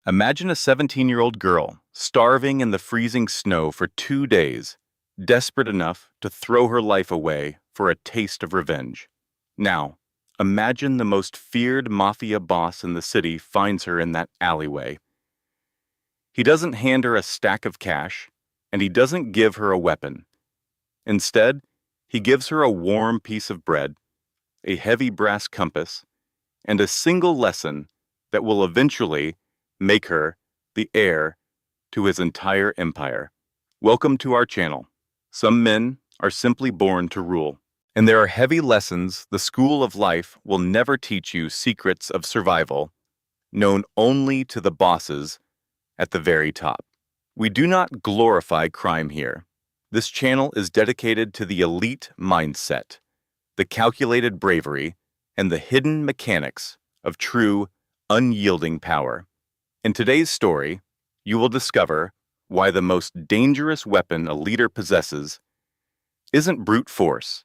Imagine a 17-year-old girl starving in the freezing snow for 2 days, desperate enough to throw her life away for a taste of revenge. Now, imagine the most feared mafia boss in the city finds her in that alleyway. He doesn't hand her a stack of cash, and he doesn't give her a weapon. Instead, he gives her a warm piece of bread, a heavy brass compass, and a single lesson that will eventually make her the heir to his entire empire. Welcome to our channel. Some men are simply born to rule, and there are heavy lessons the school of life will never teach you, secrets of survival, known only to the bosses at the very top. We do not glorify crime here. This channel is dedicated to the elite mindset, the calculated bravery, and the hidden mechanics of true, unyielding power. In today's story, you will discover why the most dangerous weapon a leader possesses isn't brute force,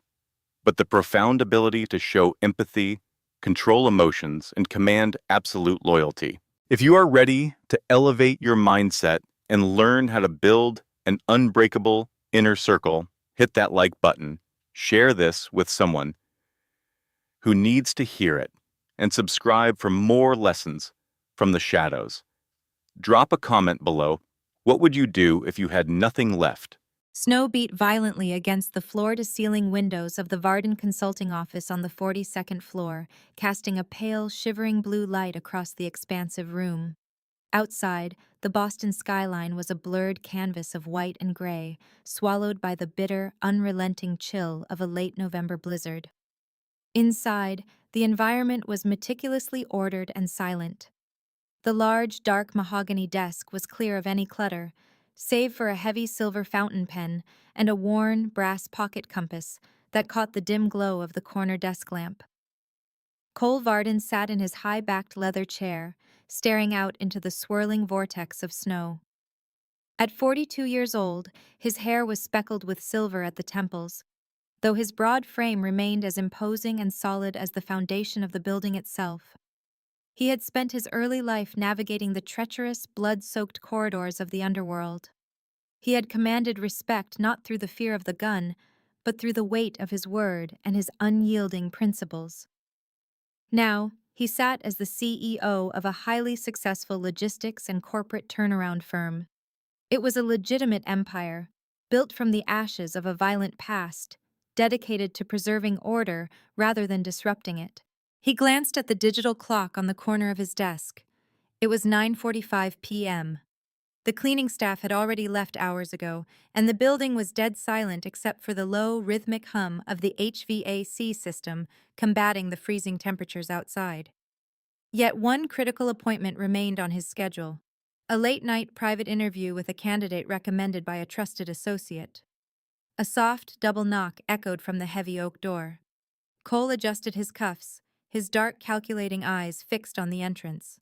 but the profound ability to show empathy, control emotions, and command absolute loyalty. If you are ready to elevate your mindset and learn how to build an unbreakable inner circle, hit that like button, share this with someone who needs to hear it, and subscribe for more lessons from the shadows. Drop a comment below. What would you do if you had nothing left? Snow beat violently against the floor-to-ceiling windows of the Varden consulting office on the 42nd floor, casting a pale, shivering blue light across the expansive room. Outside, the Boston skyline was a blurred canvas of white and gray, swallowed by the bitter, unrelenting chill of a late November blizzard. Inside, the environment was meticulously ordered and silent. The large, dark mahogany desk was clear of any clutter, save for a heavy silver fountain pen and a worn, brass pocket compass that caught the dim glow of the corner desk lamp. Cole Varden sat in his high-backed leather chair, staring out into the swirling vortex of snow. At 42 years old, his hair was speckled with silver at the temples, though his broad frame remained as imposing and solid as the foundation of the building itself. He had spent his early life navigating the treacherous, blood-soaked corridors of the underworld. He had commanded respect not through the fear of the gun, but through the weight of his word and his unyielding principles. Now, he sat as the CEO of a highly successful logistics and corporate turnaround firm. It was a legitimate empire, built from the ashes of a violent past, dedicated to preserving order rather than disrupting it. He glanced at the digital clock on the corner of his desk. It was 9:45 p.m. The cleaning staff had already left hours ago, and the building was dead silent except for the low, rhythmic hum of the HVAC system combating the freezing temperatures outside. Yet one critical appointment remained on his schedule: a late-night private interview with a candidate recommended by a trusted associate. A soft, double knock echoed from the heavy oak door. Cole adjusted his cuffs, his dark, calculating eyes fixed on the entrance.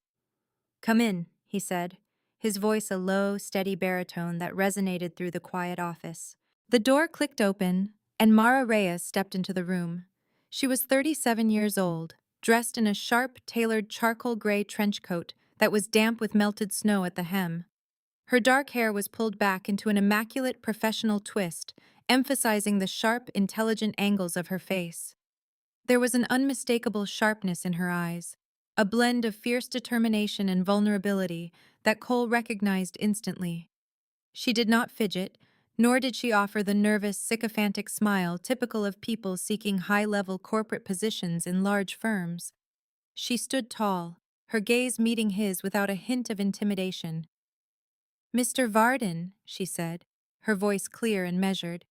"Come in," he said, his voice a low, steady baritone that resonated through the quiet office. The door clicked open, and Mara Reyes stepped into the room. She was 37 years old, dressed in a sharp, tailored charcoal gray trench coat that was damp with melted snow at the hem. Her dark hair was pulled back into an immaculate professional twist, emphasizing the sharp, intelligent angles of her face. There was an unmistakable sharpness in her eyes, a blend of fierce determination and vulnerability that Cole recognized instantly. She did not fidget, nor did she offer the nervous, sycophantic smile typical of people seeking high-level corporate positions in large firms. She stood tall, her gaze meeting his without a hint of intimidation. "Mr. Varden," she said, her voice clear and measured,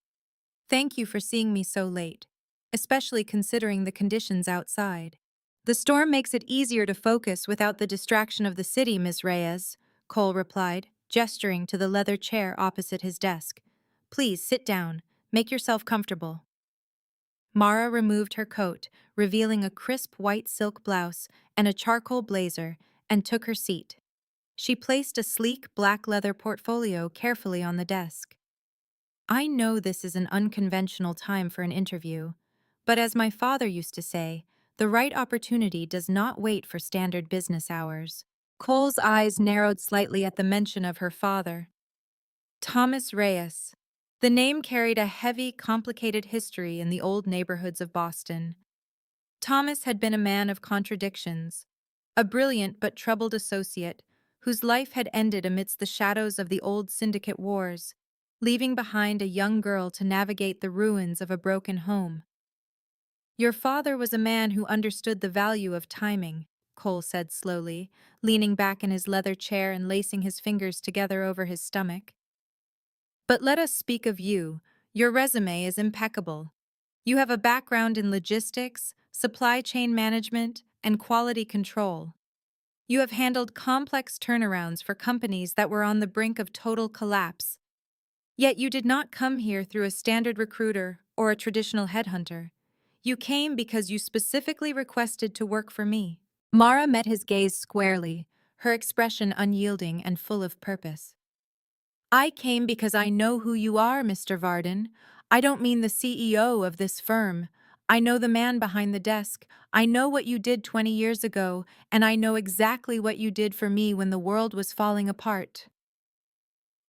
"thank you for seeing me so late, especially considering the conditions outside." "The storm makes it easier to focus without the distraction of the city, Miss Reyes," Cole replied, gesturing to the leather chair opposite his desk. "Please sit down. Make yourself comfortable." Mara removed her coat, revealing a crisp white silk blouse and a charcoal blazer, and took her seat. She placed a sleek black leather portfolio carefully on the desk. "I know this is an unconventional time for an interview, but as my father used to say, the right opportunity does not wait for standard business hours." Cole's eyes narrowed slightly at the mention of her father. Thomas Reyes. The name carried a heavy, complicated history in the old neighborhoods of Boston. Thomas had been a man of contradictions, a brilliant but troubled associate whose life had ended amidst the shadows of the old syndicate wars, leaving behind a young girl to navigate the ruins of a broken home. Your father was a man who understood the value of timing, Cole said slowly, leaning back in his leather chair and lacing his fingers together over his stomach. But let us speak of you. Your resume is impeccable. You have a background in logistics, supply chain management, and quality control. You have handled complex turnarounds for companies that were on the brink of total collapse. Yet you did not come here through a standard recruiter or a traditional headhunter. You came because you specifically requested to work for me. Mara met his gaze squarely, her expression unyielding and full of purpose. I came because I know who you are, Mr. Varden. I don't mean the CEO of this firm. I know the man behind the desk. I know what you did 20 years ago, and I know exactly what you did for me when the world was falling apart.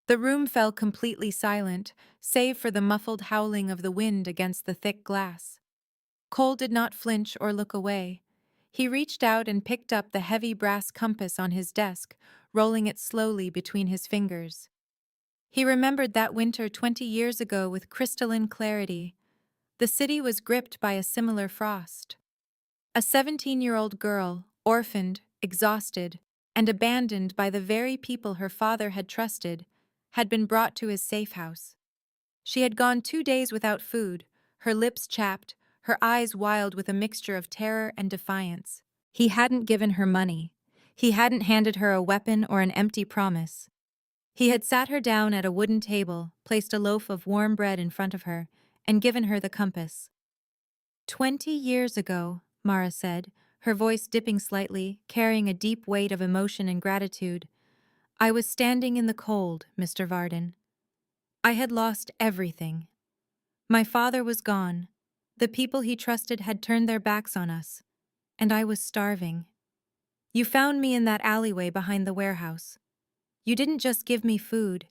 The room fell completely silent, save for the muffled howling of the wind against the thick glass. Cole did not flinch or look away. He reached out and picked up the heavy brass compass on his desk, rolling it slowly between his fingers. He remembered that winter 20 years ago with crystalline clarity. The city was gripped by a similar frost. A 17-year-old girl, orphaned, exhausted, and abandoned by the very people her father had trusted, had been brought to his safe house. She had gone 2 days without food, her lips chapped, her eyes wild with a mixture of terror and defiance. He hadn't given her money. He hadn't handed her a weapon or an empty promise. He had sat her down at a wooden table, placed a loaf of warm bread in front of her, and given her the compass. 20 years ago, Mara said, her voice dipping slightly, carrying a deep weight of emotion and gratitude, I was standing in the cold, Mr. Varden. I had lost everything. My father was gone. The people he trusted had turned their backs on us, and I was starving. You found me in that alleyway behind the warehouse. You didn't just give me food.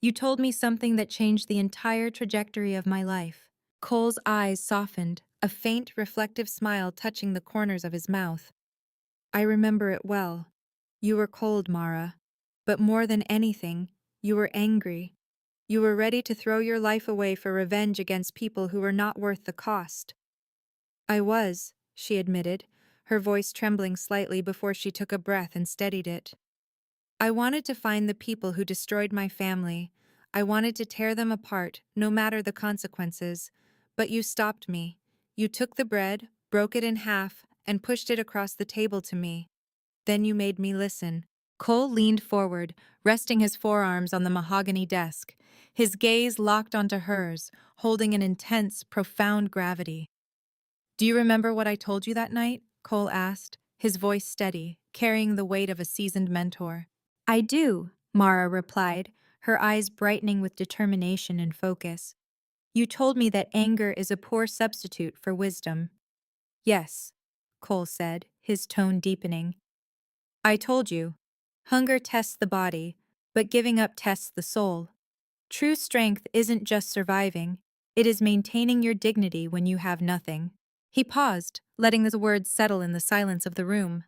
You told me something that changed the entire trajectory of my life. Cole's eyes softened, a faint, reflective smile touching the corners of his mouth. I remember it well. You were cold, Mara. But more than anything, you were angry. You were ready to throw your life away for revenge against people who were not worth the cost. I was, she admitted, her voice trembling slightly before she took a breath and steadied it. I wanted to find the people who destroyed my family. I wanted to tear them apart, no matter the consequences. But you stopped me. You took the bread, broke it in half, and pushed it across the table to me. Then you made me listen. Cole leaned forward, resting his forearms on the mahogany desk, his gaze locked onto hers, holding an intense, profound gravity. Do you remember what I told you that night? Cole asked, his voice steady, carrying the weight of a seasoned mentor. I do, Mara replied, her eyes brightening with determination and focus. You told me that anger is a poor substitute for wisdom. Yes, Cole said, his tone deepening. I told you. Hunger tests the body, but giving up tests the soul. True strength isn't just surviving, it is maintaining your dignity when you have nothing. He paused, letting the words settle in the silence of the room.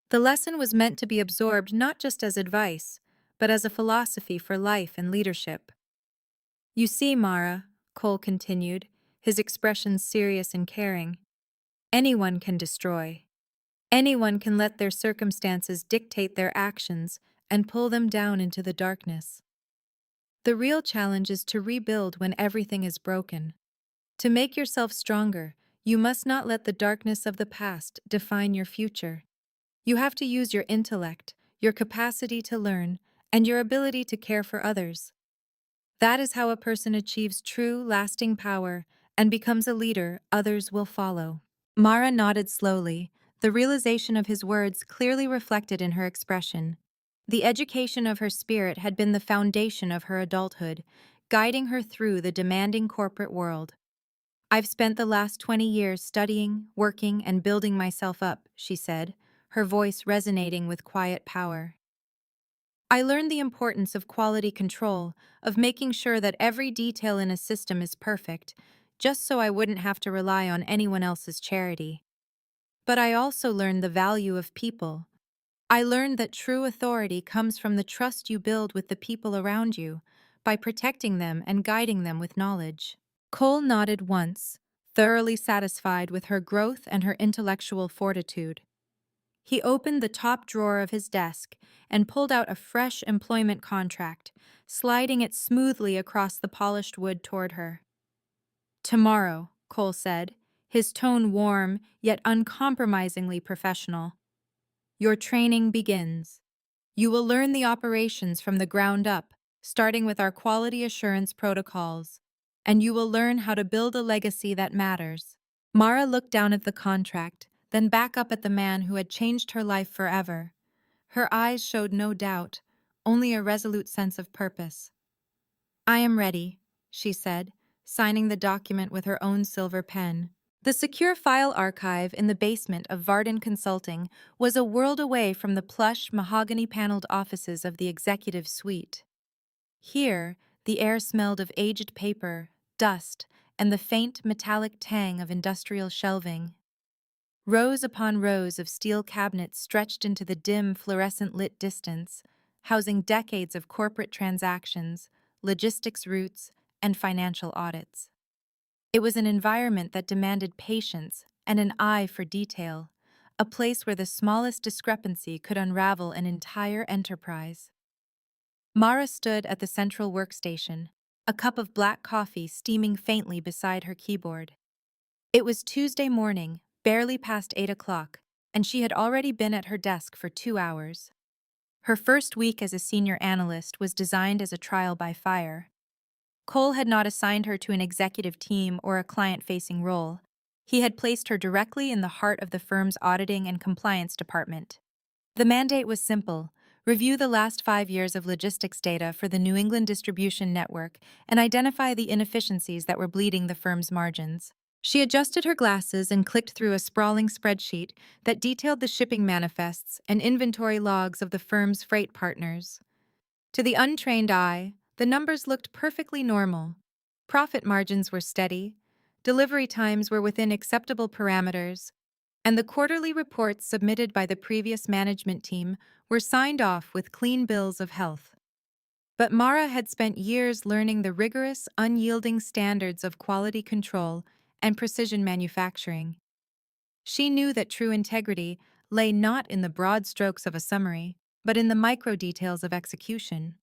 The lesson was meant to be absorbed not just as advice, but as a philosophy for life and leadership. You see, Mara, Cole continued, his expression serious and caring, anyone can destroy. Anyone can let their circumstances dictate their actions and pull them down into the darkness. The real challenge is to rebuild when everything is broken. To make yourself stronger, you must not let the darkness of the past define your future. You have to use your intellect, your capacity to learn, and your ability to care for others. That is how a person achieves true, lasting power and becomes a leader others will follow. Mara nodded slowly, the realization of his words clearly reflected in her expression. The education of her spirit had been the foundation of her adulthood, guiding her through the demanding corporate world. I've spent the last 20 years studying, working, and building myself up, she said, her voice resonating with quiet power. I learned the importance of quality control, of making sure that every detail in a system is perfect, just so I wouldn't have to rely on anyone else's charity. But I also learned the value of people. I learned that true authority comes from the trust you build with the people around you, by protecting them and guiding them with knowledge. Cole nodded once, thoroughly satisfied with her growth and her intellectual fortitude. He opened the top drawer of his desk and pulled out a fresh employment contract, sliding it smoothly across the polished wood toward her. "Tomorrow," Cole said, his tone warm yet uncompromisingly professional, "your training begins. You will learn the operations from the ground up, starting with our quality assurance protocols, and you will learn how to build a legacy that matters." Mara looked down at the contract, then back up at the man who had changed her life forever. Her eyes showed no doubt, only a resolute sense of purpose. "I am ready," she said, signing the document with her own silver pen. The secure file archive in the basement of Varden Consulting was a world away from the plush, mahogany-paneled offices of the executive suite. Here, the air smelled of aged paper, dust, and the faint metallic tang of industrial shelving. Rows upon rows of steel cabinets stretched into the dim, fluorescent-lit distance, housing decades of corporate transactions, logistics routes, and financial audits. It was an environment that demanded patience and an eye for detail, a place where the smallest discrepancy could unravel an entire enterprise. Mara stood at the central workstation, a cup of black coffee steaming faintly beside her keyboard. It was Tuesday morning, barely past 8 o'clock, and she had already been at her desk for 2 hours. Her first week as a senior analyst was designed as a trial by fire. Cole had not assigned her to an executive team or a client-facing role. He had placed her directly in the heart of the firm's auditing and compliance department. The mandate was simple: review the last 5 years of logistics data for the New England distribution network and identify the inefficiencies that were bleeding the firm's margins. She adjusted her glasses and clicked through a sprawling spreadsheet that detailed the shipping manifests and inventory logs of the firm's freight partners. To the untrained eye, the numbers looked perfectly normal. Profit margins were steady, delivery times were within acceptable parameters, and the quarterly reports submitted by the previous management team were signed off with clean bills of health. But Mara had spent years learning the rigorous, unyielding standards of quality control and precision manufacturing. She knew that true integrity lay not in the broad strokes of a summary, but in the micro details of execution.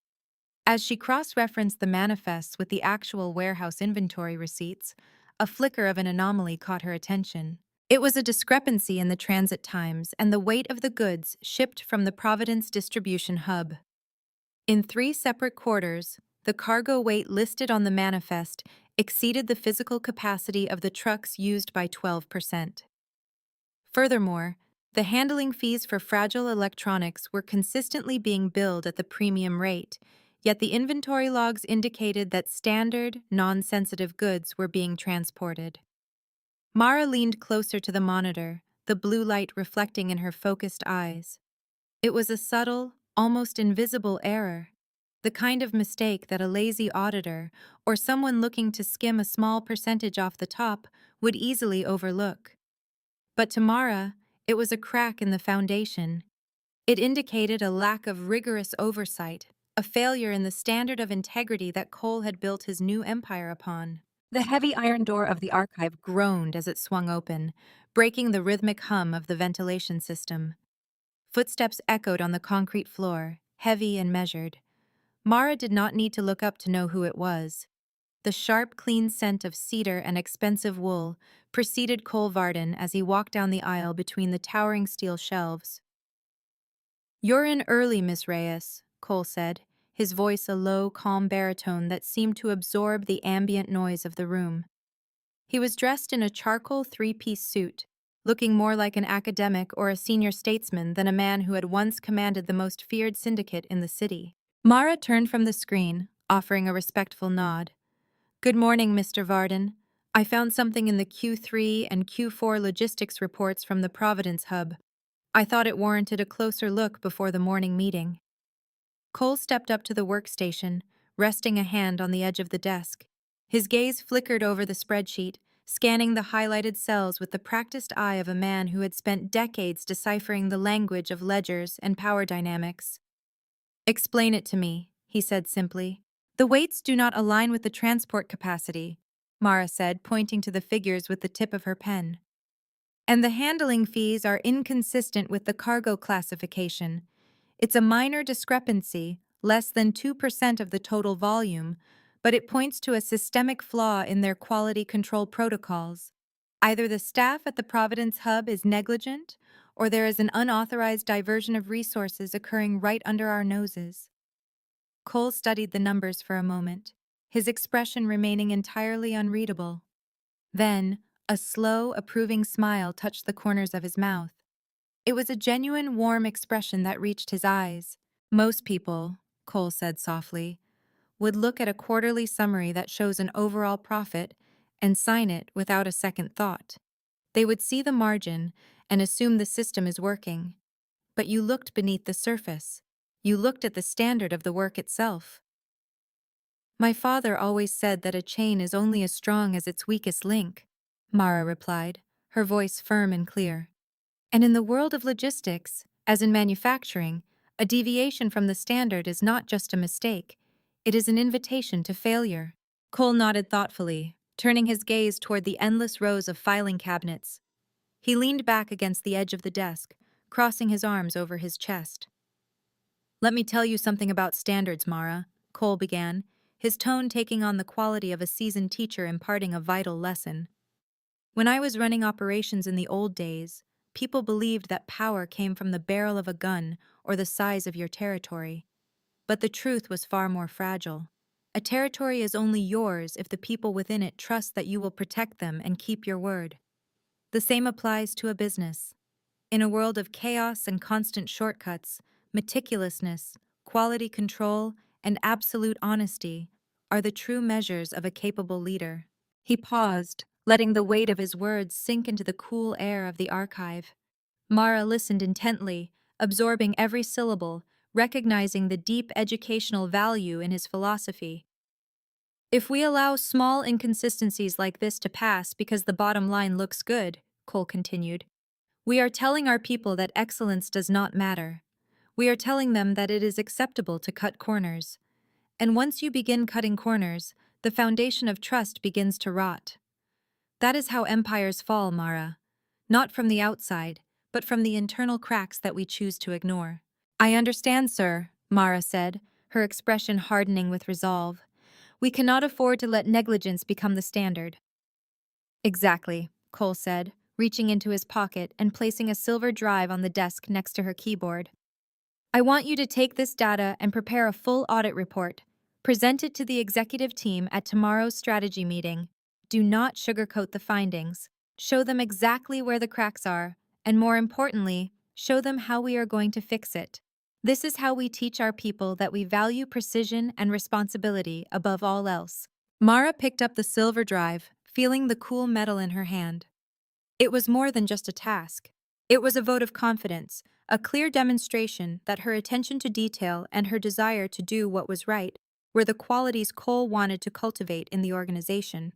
As she cross-referenced the manifests with the actual warehouse inventory receipts, a flicker of an anomaly caught her attention. It was a discrepancy in the transit times and the weight of the goods shipped from the Providence distribution hub. In 3 separate quarters, the cargo weight listed on the manifest exceeded the physical capacity of the trucks used by 12%. Furthermore, the handling fees for fragile electronics were consistently being billed at the premium rate, yet the inventory logs indicated that standard, non-sensitive goods were being transported. Mara leaned closer to the monitor, the blue light reflecting in her focused eyes. It was a subtle, almost invisible error, the kind of mistake that a lazy auditor or someone looking to skim a small percentage off the top would easily overlook. But to Mara, it was a crack in the foundation. It indicated a lack of rigorous oversight, a failure in the standard of integrity that Cole had built his new empire upon. The heavy iron door of the archive groaned as it swung open, breaking the rhythmic hum of the ventilation system. Footsteps echoed on the concrete floor, heavy and measured. Mara did not need to look up to know who it was. The sharp, clean scent of cedar and expensive wool preceded Cole Varden as he walked down the aisle between the towering steel shelves. "You're in early, Miss Reyes," Cole said, his voice a low, calm baritone that seemed to absorb the ambient noise of the room. He was dressed in a charcoal 3-piece suit, looking more like an academic or a senior statesman than a man who had once commanded the most feared syndicate in the city. Mara turned from the screen, offering a respectful nod. "Good morning, Mr. Varden. I found something in the Q3 and Q4 logistics reports from the Providence hub. I thought it warranted a closer look before the morning meeting. Cole stepped up to the workstation, resting a hand on the edge of the desk. His gaze flickered over the spreadsheet, scanning the highlighted cells with the practiced eye of a man who had spent decades deciphering the language of ledgers and power dynamics. "Explain it to me," he said simply. "The weights do not align with the transport capacity," Mara said, pointing to the figures with the tip of her pen. "And the handling fees are inconsistent with the cargo classification. It's a minor discrepancy, less than 2% of the total volume, but it points to a systemic flaw in their quality control protocols. Either the staff at the Providence Hub is negligent, or there is an unauthorized diversion of resources occurring right under our noses." Cole studied the numbers for a moment, his expression remaining entirely unreadable. Then, a slow, approving smile touched the corners of his mouth. It was a genuine, warm expression that reached his eyes. "Most people," Cole said softly, "would look at a quarterly summary that shows an overall profit and sign it without a second thought. They would see the margin and assume the system is working. But you looked beneath the surface. You looked at the standard of the work itself." "My father always said that a chain is only as strong as its weakest link," Mara replied, her voice firm and clear. "And in the world of logistics, as in manufacturing, a deviation from the standard is not just a mistake, it is an invitation to failure." Cole nodded thoughtfully, turning his gaze toward the endless rows of filing cabinets. He leaned back against the edge of the desk, crossing his arms over his chest. "Let me tell you something about standards, Mara," Cole began, his tone taking on the quality of a seasoned teacher imparting a vital lesson. "When I was running operations in the old days, people believed that power came from the barrel of a gun or the size of your territory. But the truth was far more fragile. A territory is only yours if the people within it trust that you will protect them and keep your word. The same applies to a business. In a world of chaos and constant shortcuts, meticulousness, quality control, and absolute honesty are the true measures of a capable leader." He paused, letting the weight of his words sink into the cool air of the archive. Mara listened intently, absorbing every syllable, recognizing the deep educational value in his philosophy. "If we allow small inconsistencies like this to pass because the bottom line looks good," Cole continued, "we are telling our people that excellence does not matter. We are telling them that it is acceptable to cut corners. And once you begin cutting corners, the foundation of trust begins to rot. That is how empires fall, Mara. Not from the outside, but from the internal cracks that we choose to ignore." "I understand, sir," Mara said, her expression hardening with resolve. "We cannot afford to let negligence become the standard." "Exactly," Cole said, reaching into his pocket and placing a silver drive on the desk next to her keyboard. "I want you to take this data and prepare a full audit report. Present it to the executive team at tomorrow's strategy meeting. Do not sugarcoat the findings. Show them exactly where the cracks are, and more importantly, show them how we are going to fix it. This is how we teach our people that we value precision and responsibility above all else." Mara picked up the silver drive, feeling the cool metal in her hand. It was more than just a task. It was a vote of confidence, a clear demonstration that her attention to detail and her desire to do what was right were the qualities Cole wanted to cultivate in the organization.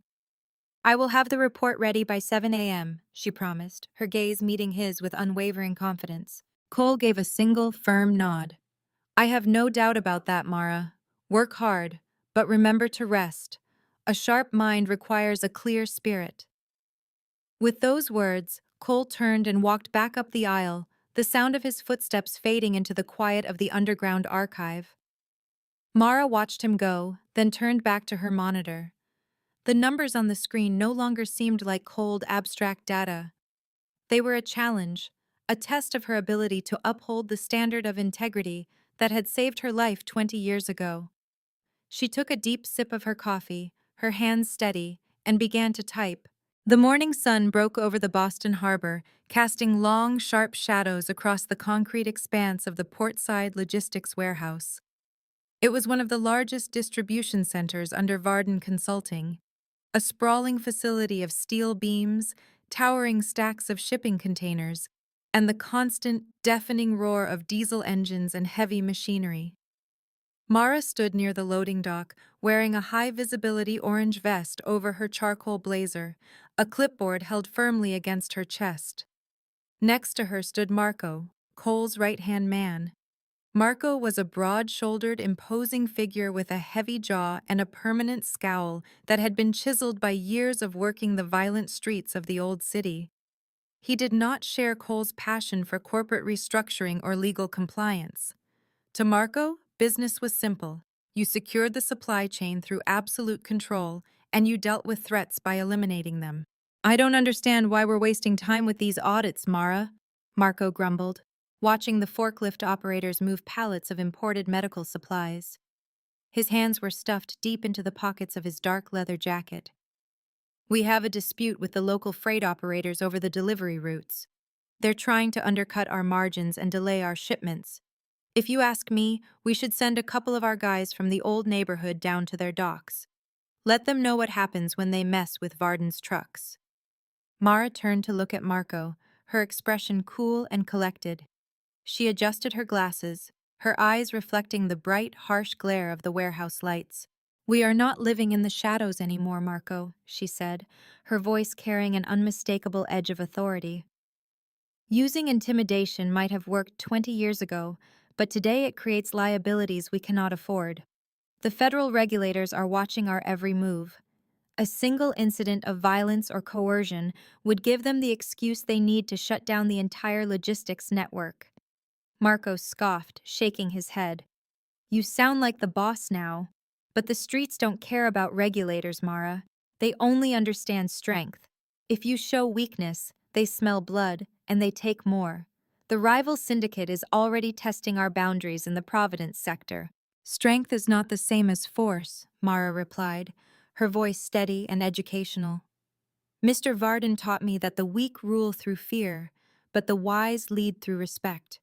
"I will have the report ready by 7 a.m., she promised, her gaze meeting his with unwavering confidence. Cole gave a single, firm nod. "I have no doubt about that, Mara. Work hard, but remember to rest. A sharp mind requires a clear spirit." With those words, Cole turned and walked back up the aisle, the sound of his footsteps fading into the quiet of the underground archive. Mara watched him go, then turned back to her monitor. The numbers on the screen no longer seemed like cold, abstract data. They were a challenge, a test of her ability to uphold the standard of integrity that had saved her life 20 years ago. She took a deep sip of her coffee, her hands steady, and began to type. The morning sun broke over the Boston harbor, casting long, sharp shadows across the concrete expanse of the portside logistics warehouse. It was one of the largest distribution centers under Varden Consulting, a sprawling facility of steel beams, towering stacks of shipping containers, and the constant, deafening roar of diesel engines and heavy machinery. Mara stood near the loading dock, wearing a high-visibility orange vest over her charcoal blazer, a clipboard held firmly against her chest. Next to her stood Marco, Cole's right-hand man. Marco was a broad-shouldered, imposing figure with a heavy jaw and a permanent scowl that had been chiseled by years of working the violent streets of the old city. He did not share Cole's passion for corporate restructuring or legal compliance. To Marco, business was simple. You secured the supply chain through absolute control, and you dealt with threats by eliminating them. I don't understand why we're wasting time with these audits, Mara, Marco grumbled, watching the forklift operators move pallets of imported medical supplies. His hands were stuffed deep into the pockets of his dark leather jacket. We have a dispute with the local freight operators over the delivery routes. They're trying to undercut our margins and delay our shipments. If you ask me, we should send a couple of our guys from the old neighborhood down to their docks. Let them know what happens when they mess with Varden's trucks. Mara turned to look at Marco, her expression cool and collected. She adjusted her glasses, her eyes reflecting the bright, harsh glare of the warehouse lights. We are not living in the shadows anymore, Marco, she said, her voice carrying an unmistakable edge of authority. Using intimidation might have worked 20 years ago, but today it creates liabilities we cannot afford. The federal regulators are watching our every move. A single incident of violence or coercion would give them the excuse they need to shut down the entire logistics network. Marco scoffed, shaking his head. You sound like the boss now. But the streets don't care about regulators, Mara. They only understand strength. If you show weakness, they smell blood, and they take more. The rival syndicate is already testing our boundaries in the Providence sector. Strength is not the same as force, Mara replied, her voice steady and educational. Mr. Varden taught me that the weak rule through fear, but the wise lead through respect.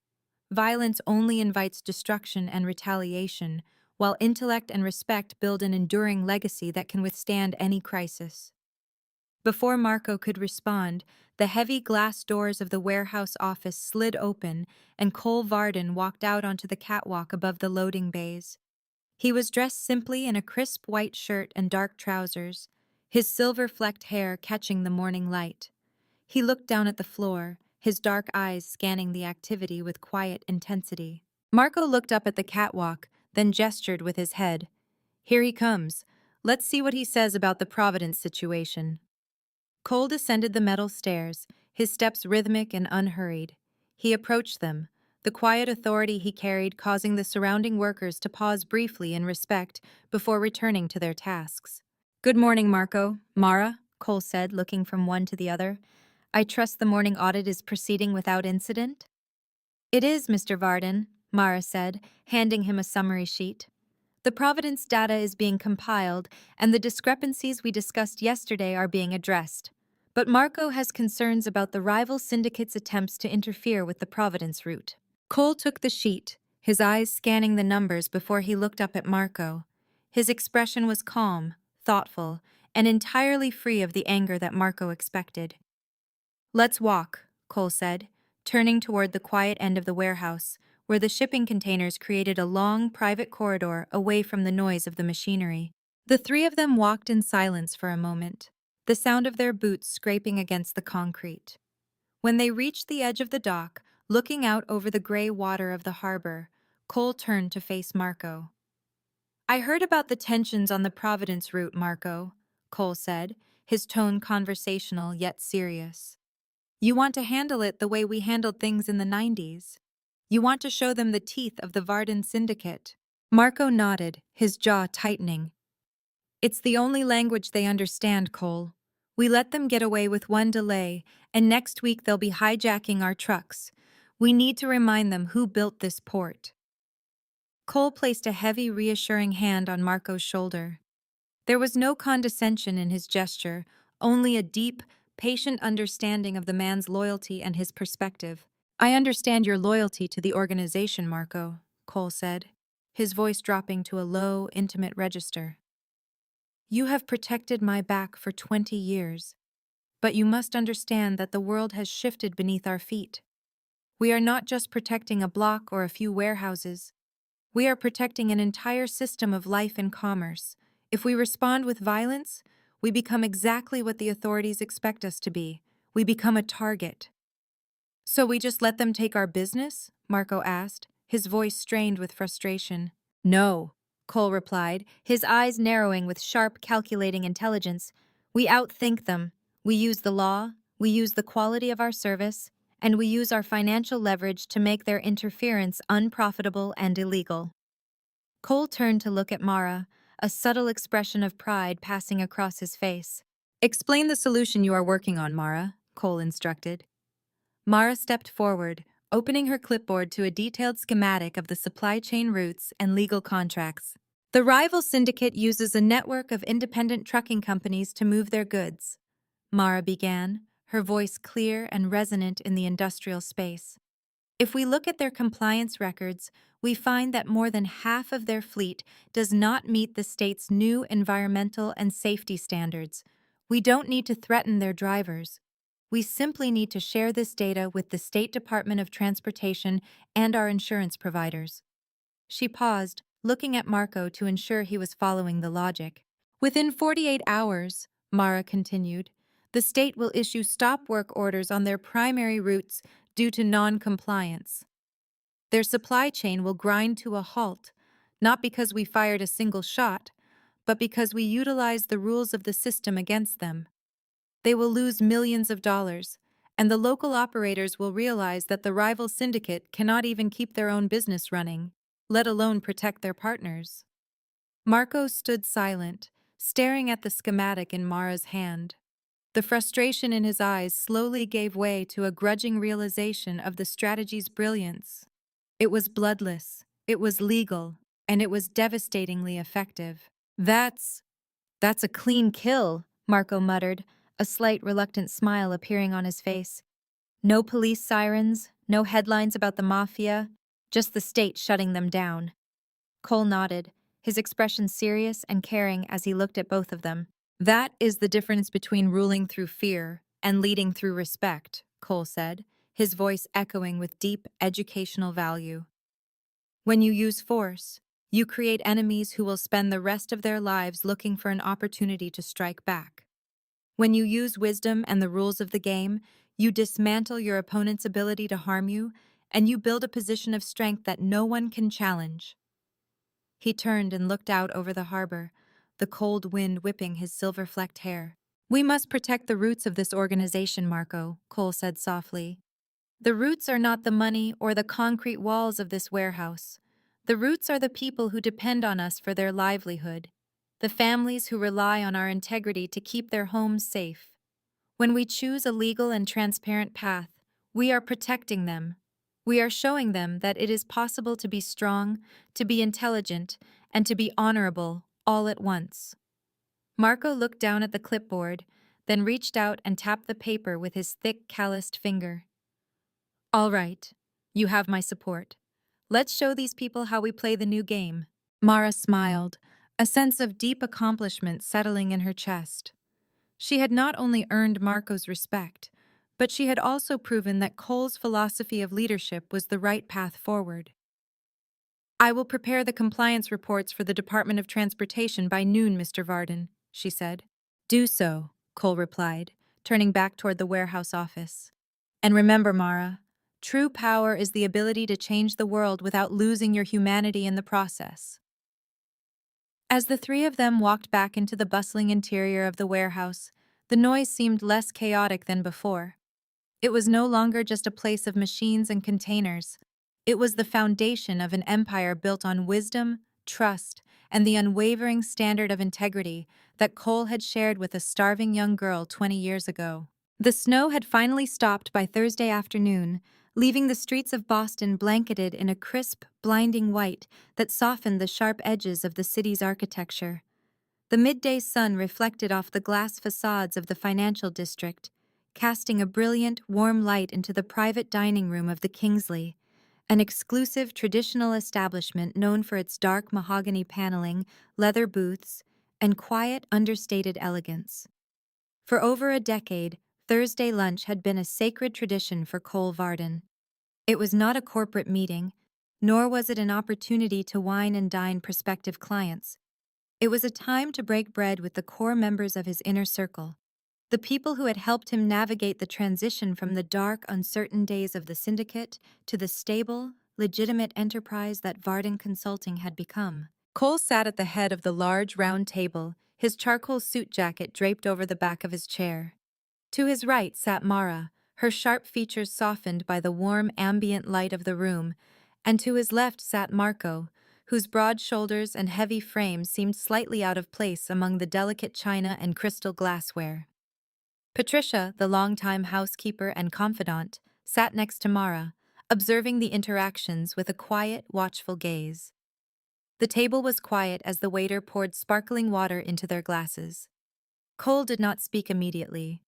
Violence only invites destruction and retaliation, while intellect and respect build an enduring legacy that can withstand any crisis. Before Marco could respond, the heavy glass doors of the warehouse office slid open and Cole Varden walked out onto the catwalk above the loading bays. He was dressed simply in a crisp white shirt and dark trousers, his silver-flecked hair catching the morning light. He looked down at the floor, his dark eyes scanning the activity with quiet intensity. Marco looked up at the catwalk, then gestured with his head. Here he comes. Let's see what he says about the Providence situation. Cole descended the metal stairs, his steps rhythmic and unhurried. He approached them, the quiet authority he carried causing the surrounding workers to pause briefly in respect before returning to their tasks. Good morning, Marco. Mara, Cole said, looking from one to the other. I trust the morning audit is proceeding without incident? It is, Mr. Varden, Mara said, handing him a summary sheet. The Providence data is being compiled, and the discrepancies we discussed yesterday are being addressed. But Marco has concerns about the rival syndicate's attempts to interfere with the Providence route. Cole took the sheet, his eyes scanning the numbers before he looked up at Marco. His expression was calm, thoughtful, and entirely free of the anger that Marco expected. Let's walk, Cole said, turning toward the quiet end of the warehouse, where the shipping containers created a long, private corridor away from the noise of the machinery. The three of them walked in silence for a moment, the sound of their boots scraping against the concrete. When they reached the edge of the dock, looking out over the gray water of the harbor, Cole turned to face Marco. I heard about the tensions on the Providence route, Marco, Cole said, his tone conversational yet serious. You want to handle it the way we handled things in the 90s. You want to show them the teeth of the Varden syndicate. Marco nodded, his jaw tightening. It's the only language they understand, Cole. We let them get away with one delay, and next week they'll be hijacking our trucks. We need to remind them who built this port. Cole placed a heavy, reassuring hand on Marco's shoulder. There was no condescension in his gesture, only a deep, patient understanding of the man's loyalty and his perspective. I understand your loyalty to the organization, Marco, Cole said, his voice dropping to a low, intimate register. You have protected my back for 20 years, but you must understand that the world has shifted beneath our feet. We are not just protecting a block or a few warehouses. We are protecting an entire system of life and commerce. If we respond with violence, we become exactly what the authorities expect us to be. We become a target. So we just let them take our business? Marco asked, his voice strained with frustration. No, Cole replied, his eyes narrowing with sharp, calculating intelligence. We outthink them. We use the law, we use the quality of our service, and we use our financial leverage to make their interference unprofitable and illegal. Cole turned to look at Mara, a subtle expression of pride passing across his face. Explain the solution you are working on, Mara, Cole instructed. Mara stepped forward, opening her clipboard to a detailed schematic of the supply chain routes and legal contracts. The rival syndicate uses a network of independent trucking companies to move their goods, Mara began, her voice clear and resonant in the industrial space. If we look at their compliance records, we find that more than half of their fleet does not meet the state's new environmental and safety standards. We don't need to threaten their drivers. We simply need to share this data with the State Department of Transportation and our insurance providers. She paused, looking at Marco to ensure he was following the logic. Within 48 hours, Mara continued, the state will issue stop work orders on their primary routes due to non-compliance. Their supply chain will grind to a halt, not because we fired a single shot, but because we utilized the rules of the system against them. They will lose millions of dollars, and the local operators will realize that the rival syndicate cannot even keep their own business running, let alone protect their partners. Marco stood silent, staring at the schematic in Mara's hand. The frustration in his eyes slowly gave way to a grudging realization of the strategy's brilliance. It was bloodless, it was legal, and it was devastatingly effective. That's a clean kill, Marco muttered, a slight reluctant smile appearing on his face. No police sirens, no headlines about the mafia, just the state shutting them down. Cole nodded, his expression serious and caring as he looked at both of them. That is the difference between ruling through fear and leading through respect, Cole said, his voice echoing with deep educational value. When you use force, you create enemies who will spend the rest of their lives looking for an opportunity to strike back. When you use wisdom and the rules of the game, you dismantle your opponent's ability to harm you, and you build a position of strength that no one can challenge. He turned and looked out over the harbor, the cold wind whipping his silver-flecked hair. We must protect the roots of this organization, Marco, Cole said softly. The roots are not the money or the concrete walls of this warehouse. The roots are the people who depend on us for their livelihood, the families who rely on our integrity to keep their homes safe. When we choose a legal and transparent path, we are protecting them. We are showing them that it is possible to be strong, to be intelligent, and to be honorable all at once. Marco looked down at the clipboard, then reached out and tapped the paper with his thick, calloused finger. All right, you have my support. Let's show these people how we play the new game. Mara smiled, a sense of deep accomplishment settling in her chest. She had not only earned Marco's respect, but she had also proven that Cole's philosophy of leadership was the right path forward. I will prepare the compliance reports for the Department of Transportation by noon, Mr. Varden, she said. Do so, Cole replied, turning back toward the warehouse office. And remember, Mara, true power is the ability to change the world without losing your humanity in the process. As the three of them walked back into the bustling interior of the warehouse, the noise seemed less chaotic than before. It was no longer just a place of machines and containers. It was the foundation of an empire built on wisdom, trust, and the unwavering standard of integrity that Cole had shared with a starving young girl 20 years ago. The snow had finally stopped by Thursday afternoon, leaving the streets of Boston blanketed in a crisp, blinding white that softened the sharp edges of the city's architecture. The midday sun reflected off the glass facades of the financial district, casting a brilliant, warm light into the private dining room of the Kingsley, an exclusive traditional establishment known for its dark mahogany paneling, leather booths, and quiet, understated elegance. For over a decade, Thursday lunch had been a sacred tradition for Cole Varden. It was not a corporate meeting, nor was it an opportunity to wine and dine prospective clients. It was a time to break bread with the core members of his inner circle, the people who had helped him navigate the transition from the dark, uncertain days of the syndicate to the stable, legitimate enterprise that Varden Consulting had become. Cole sat at the head of the large, round table, his charcoal suit jacket draped over the back of his chair. To his right sat Mara, her sharp features softened by the warm, ambient light of the room, and to his left sat Marco, whose broad shoulders and heavy frame seemed slightly out of place among the delicate china and crystal glassware. Patricia, the longtime housekeeper and confidant, sat next to Mara, observing the interactions with a quiet, watchful gaze. The table was quiet as the waiter poured sparkling water into their glasses. Cole did not speak immediately.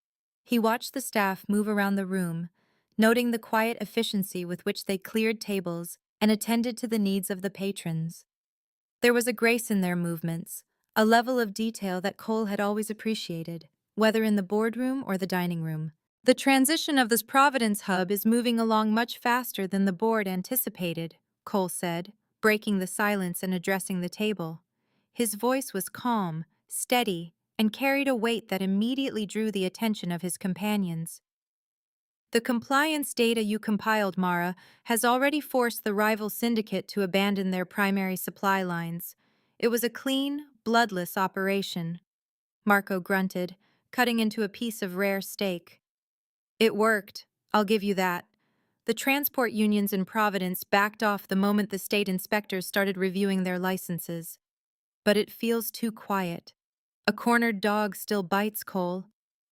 He watched the staff move around the room, noting the quiet efficiency with which they cleared tables and attended to the needs of the patrons. There was a grace in their movements, a level of detail that Cole had always appreciated, whether in the boardroom or the dining room. The transition of this Providence hub is moving along much faster than the board anticipated, Cole said, breaking the silence and addressing the table. His voice was calm, steady, and carried a weight that immediately drew the attention of his companions. The compliance data you compiled, Mara, has already forced the rival syndicate to abandon their primary supply lines. It was a clean, bloodless operation. Marco grunted, cutting into a piece of rare steak. It worked, I'll give you that. The transport unions in Providence backed off the moment the state inspectors started reviewing their licenses. But it feels too quiet. A cornered dog still bites, Cole.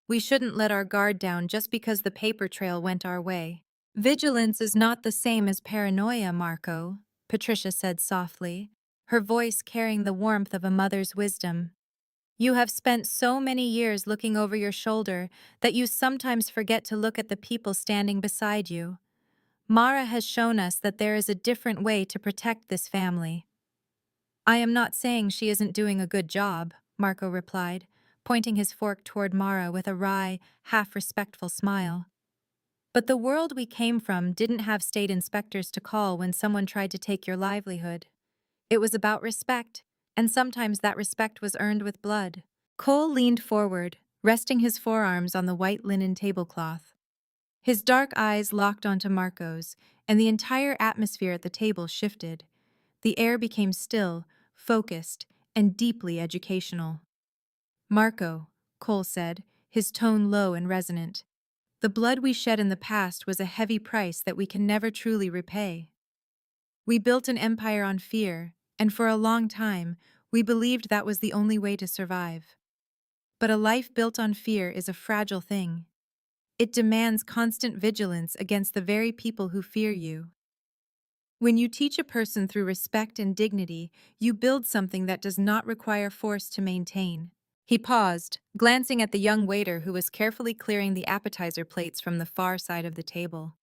We shouldn't let our guard down just because the paper trail went our way. Vigilance is not the same as paranoia, Marco, Patricia said softly, her voice carrying the warmth of a mother's wisdom. You have spent so many years looking over your shoulder that you sometimes forget to look at the people standing beside you. Mara has shown us that there is a different way to protect this family. I am not saying she isn't doing a good job, Marco replied, pointing his fork toward Mara with a wry, half-respectful smile. But the world we came from didn't have state inspectors to call when someone tried to take your livelihood. It was about respect, and sometimes that respect was earned with blood. Cole leaned forward, resting his forearms on the white linen tablecloth. His dark eyes locked onto Marco's, and the entire atmosphere at the table shifted. The air became still, focused, and deeply educational. Marco, Cole said, his tone low and resonant. The blood we shed in the past was a heavy price that we can never truly repay. We built an empire on fear, and for a long time, we believed that was the only way to survive. But a life built on fear is a fragile thing. It demands constant vigilance against the very people who fear you. When you teach a person through respect and dignity, you build something that does not require force to maintain. He paused, glancing at the young waiter who was carefully clearing the appetizer plates from the far side of the table.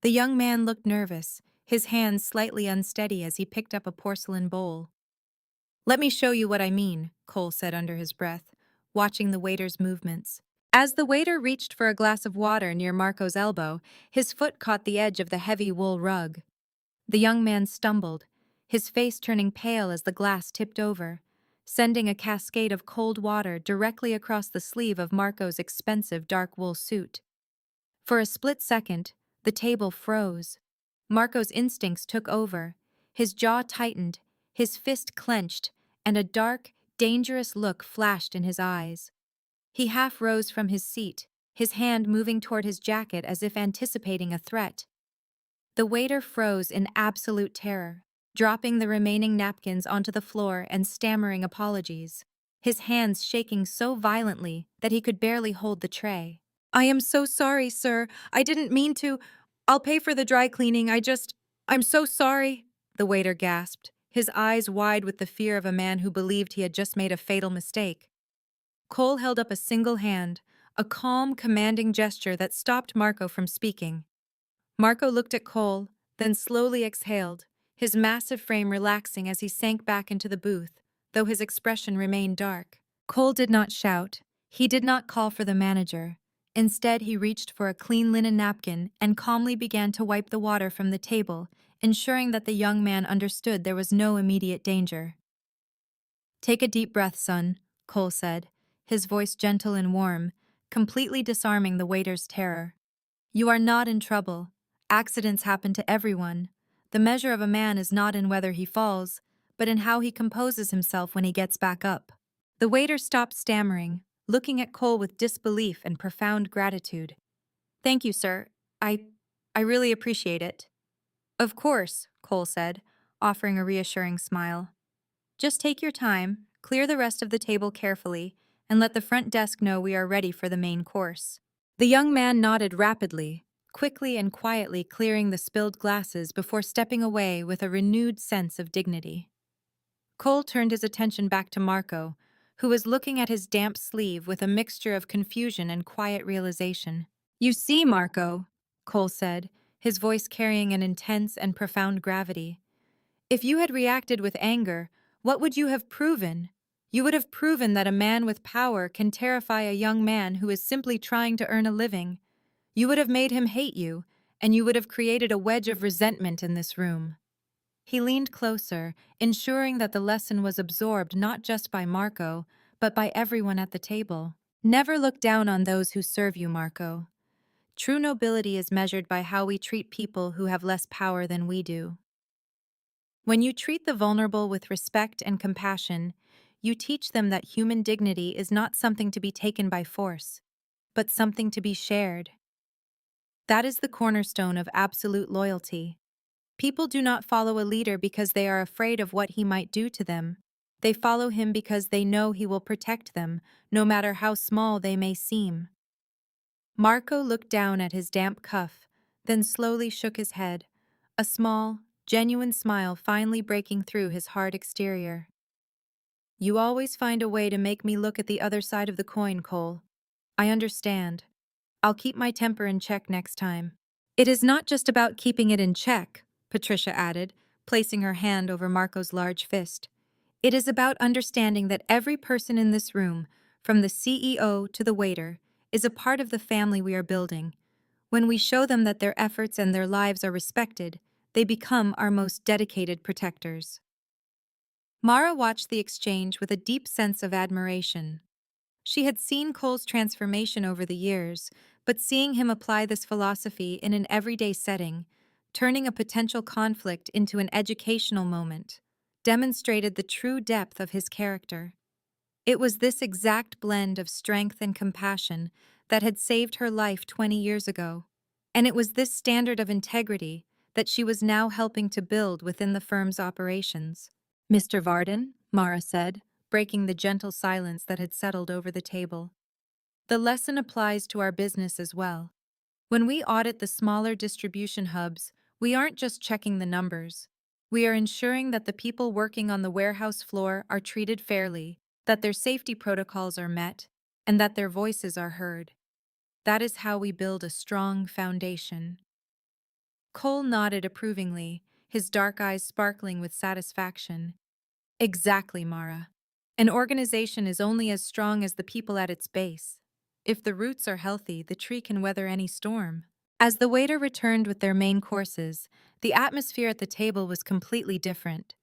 The young man looked nervous, his hands slightly unsteady as he picked up a porcelain bowl. Let me show you what I mean, Cole said under his breath, watching the waiter's movements. As the waiter reached for a glass of water near Marco's elbow, his foot caught the edge of the heavy wool rug. The young man stumbled, his face turning pale as the glass tipped over, sending a cascade of cold water directly across the sleeve of Marco's expensive dark wool suit. For a split second, the table froze. Marco's instincts took over. His jaw tightened, his fist clenched, and a dark, dangerous look flashed in his eyes. He half rose from his seat, his hand moving toward his jacket as if anticipating a threat. The waiter froze in absolute terror, dropping the remaining napkins onto the floor and stammering apologies, his hands shaking so violently that he could barely hold the tray. I am so sorry, sir. I didn't mean to. I'll pay for the dry cleaning. I'm so sorry, the waiter gasped, his eyes wide with the fear of a man who believed he had just made a fatal mistake. Cole held up a single hand, a calm, commanding gesture that stopped Marco from speaking. Marco looked at Cole, then slowly exhaled, his massive frame relaxing as he sank back into the booth, though his expression remained dark. Cole did not shout. He did not call for the manager. Instead, he reached for a clean linen napkin and calmly began to wipe the water from the table, ensuring that the young man understood there was no immediate danger. "Take a deep breath, son," Cole said, his voice gentle and warm, completely disarming the waiter's terror. "You are not in trouble. Accidents happen to everyone. The measure of a man is not in whether he falls, but in how he composes himself when he gets back up." The waiter stopped stammering, looking at Cole with disbelief and profound gratitude. "Thank you, sir. I really appreciate it." "Of course," Cole said, offering a reassuring smile. "Just take your time, clear the rest of the table carefully, and let the front desk know we are ready for the main course." The young man nodded rapidly, quickly and quietly clearing the spilled glasses before stepping away with a renewed sense of dignity. Cole turned his attention back to Marco, who was looking at his damp sleeve with a mixture of confusion and quiet realization. "You see, Marco," Cole said, his voice carrying an intense and profound gravity. "If you had reacted with anger, what would you have proven? You would have proven that a man with power can terrify a young man who is simply trying to earn a living. You would have made him hate you, and you would have created a wedge of resentment in this room." He leaned closer, ensuring that the lesson was absorbed not just by Marco, but by everyone at the table. "Never look down on those who serve you, Marco. True nobility is measured by how we treat people who have less power than we do. When you treat the vulnerable with respect and compassion, you teach them that human dignity is not something to be taken by force, but something to be shared. That is the cornerstone of absolute loyalty. People do not follow a leader because they are afraid of what he might do to them. They follow him because they know he will protect them, no matter how small they may seem." Marco looked down at his damp cuff, then slowly shook his head, a small, genuine smile finally breaking through his hard exterior. "You always find a way to make me look at the other side of the coin, Cole. I understand. I'll keep my temper in check next time." "It is not just about keeping it in check," Patricia added, placing her hand over Marco's large fist. "It is about understanding that every person in this room, from the CEO to the waiter, is a part of the family we are building. When we show them that their efforts and their lives are respected, they become our most dedicated protectors." Mara watched the exchange with a deep sense of admiration. She had seen Cole's transformation over the years, but seeing him apply this philosophy in an everyday setting, turning a potential conflict into an educational moment, demonstrated the true depth of his character. It was this exact blend of strength and compassion that had saved her life 20 years ago, and it was this standard of integrity that she was now helping to build within the firm's operations. "Mr. Varden," Mara said, breaking the gentle silence that had settled over the table. "The lesson applies to our business as well. When we audit the smaller distribution hubs, we aren't just checking the numbers. We are ensuring that the people working on the warehouse floor are treated fairly, that their safety protocols are met, and that their voices are heard. That is how we build a strong foundation." Cole nodded approvingly, his dark eyes sparkling with satisfaction. "Exactly, Mara. An organization is only as strong as the people at its base. If the roots are healthy, the tree can weather any storm." As the waiter returned with their main courses, the atmosphere at the table was completely different.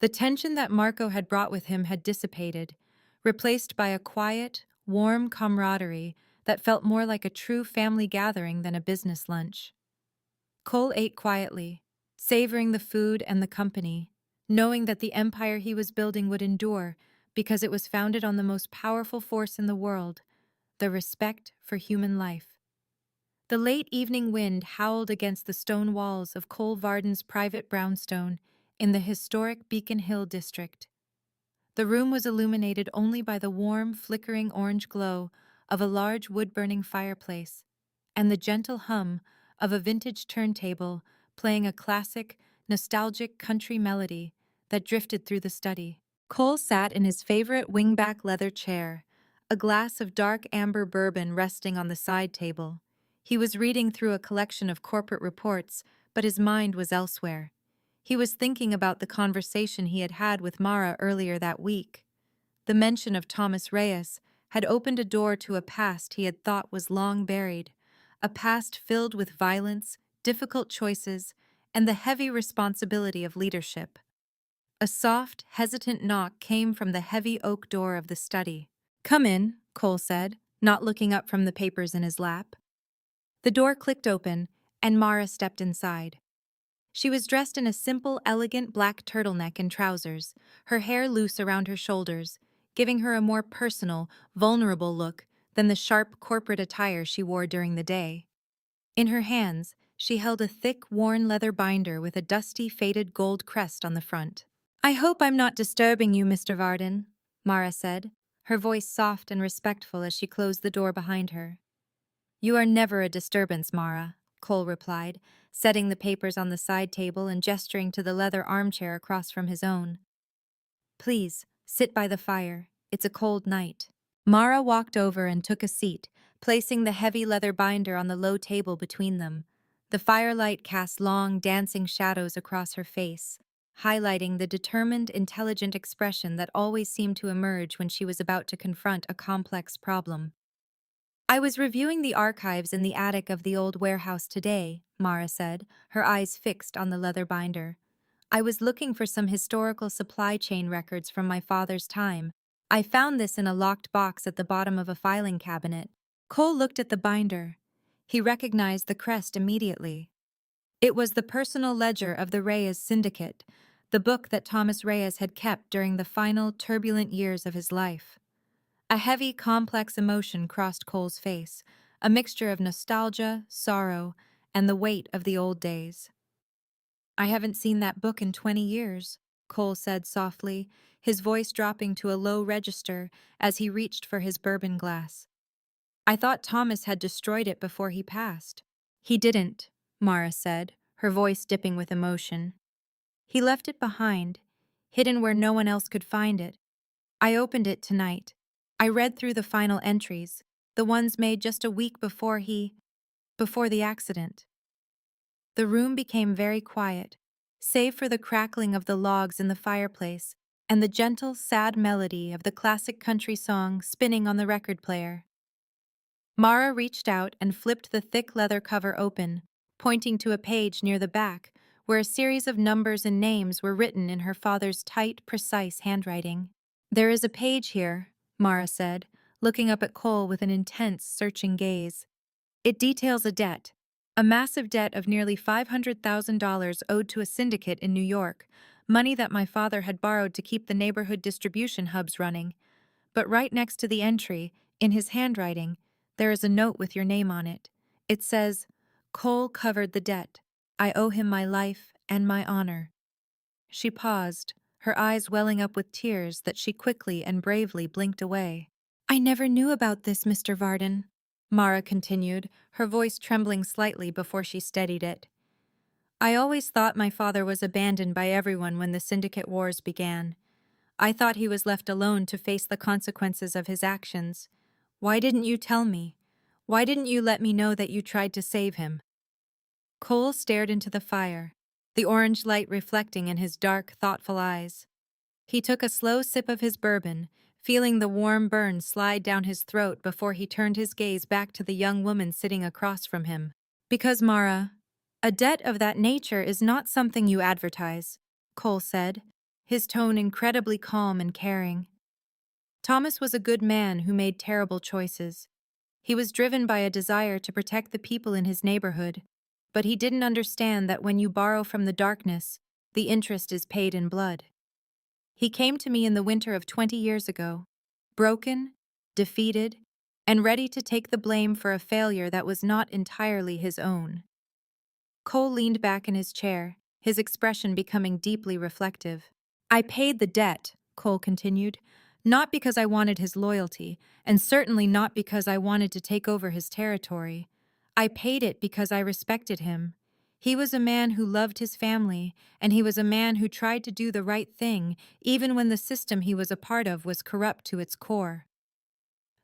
The tension that Marco had brought with him had dissipated, replaced by a quiet, warm camaraderie that felt more like a true family gathering than a business lunch. Cole ate quietly, savoring the food and the company, knowing that the empire he was building would endure because it was founded on the most powerful force in the world, the respect for human life. The late evening wind howled against the stone walls of Cole Varden's private brownstone in the historic Beacon Hill district. The room was illuminated only by the warm, flickering orange glow of a large wood-burning fireplace and the gentle hum of a vintage turntable playing a classic, nostalgic country melody that drifted through the study. Cole sat in his favorite wingback leather chair, a glass of dark amber bourbon resting on the side table. He was reading through a collection of corporate reports, but his mind was elsewhere. He was thinking about the conversation he had had with Mara earlier that week. The mention of Thomas Reyes had opened a door to a past he had thought was long buried, a past filled with violence, difficult choices, and the heavy responsibility of leadership. A soft, hesitant knock came from the heavy oak door of the study. "Come in," Cole said, not looking up from the papers in his lap. The door clicked open, and Mara stepped inside. She was dressed in a simple, elegant black turtleneck and trousers, her hair loose around her shoulders, giving her a more personal, vulnerable look than the sharp corporate attire she wore during the day. In her hands, she held a thick, worn leather binder with a dusty, faded gold crest on the front. "I hope I'm not disturbing you, Mr. Varden," Mara said, her voice soft and respectful as she closed the door behind her. "You are never a disturbance, Mara," Cole replied, setting the papers on the side table and gesturing to the leather armchair across from his own. "Please, sit by the fire. It's a cold night." Mara walked over and took a seat, placing the heavy leather binder on the low table between them. The firelight cast long, dancing shadows across her face, highlighting the determined, intelligent expression that always seemed to emerge when she was about to confront a complex problem. "I was reviewing the archives in the attic of the old warehouse today," Mara said, her eyes fixed on the leather binder. "I was looking for some historical supply chain records from my father's time. I found this in a locked box at the bottom of a filing cabinet." Cole looked at the binder. He recognized the crest immediately. It was the personal ledger of the Reyes Syndicate, the book that Thomas Reyes had kept during the final, turbulent years of his life. A heavy, complex emotion crossed Cole's face, a mixture of nostalgia, sorrow, and the weight of the old days. "I haven't seen that book in 20 years, Cole said softly, his voice dropping to a low register as he reached for his bourbon glass. "I thought Thomas had destroyed it before he passed." "He didn't," Mara said, her voice dipping with emotion. "He left it behind, hidden where no one else could find it. I opened it tonight. I read through the final entries, the ones made just a week before the accident." The room became very quiet, save for the crackling of the logs in the fireplace and the gentle, sad melody of the classic country song spinning on the record player. Mara reached out and flipped the thick leather cover open, pointing to a page near the back where a series of numbers and names were written in her father's tight, precise handwriting. "There is a page here," Mara said, looking up at Cole with an intense, searching gaze. "It details a massive debt of nearly $500,000 owed to a syndicate in New York, money that my father had borrowed to keep the neighborhood distribution hubs running. But right next to the entry, in his handwriting, there is a note with your name on it. It says, 'Cole covered the debt. I owe him my life and my honor.'" She paused, her eyes welling up with tears that she quickly and bravely blinked away. "I never knew about this, Mr. Varden," Mara continued, her voice trembling slightly before she steadied it. "I always thought my father was abandoned by everyone when the syndicate wars began. I thought he was left alone to face the consequences of his actions. Why didn't you tell me? Why didn't you let me know that you tried to save him?" Cole stared into the fire, the orange light reflecting in his dark, thoughtful eyes. He took a slow sip of his bourbon, feeling the warm burn slide down his throat before he turned his gaze back to the young woman sitting across from him. "Because, Mara, a debt of that nature is not something you advertise," Cole said, his tone incredibly calm and caring. "Thomas was a good man who made terrible choices. He was driven by a desire to protect the people in his neighborhood, but he didn't understand that when you borrow from the darkness, the interest is paid in blood. He came to me in the winter of 20 years ago, broken, defeated, and ready to take the blame for a failure that was not entirely his own." Cole leaned back in his chair, his expression becoming deeply reflective. "I paid the debt," Cole continued, "not because I wanted his loyalty, and certainly not because I wanted to take over his territory. I paid it because I respected him. He was a man who loved his family, and he was a man who tried to do the right thing, even when the system he was a part of was corrupt to its core."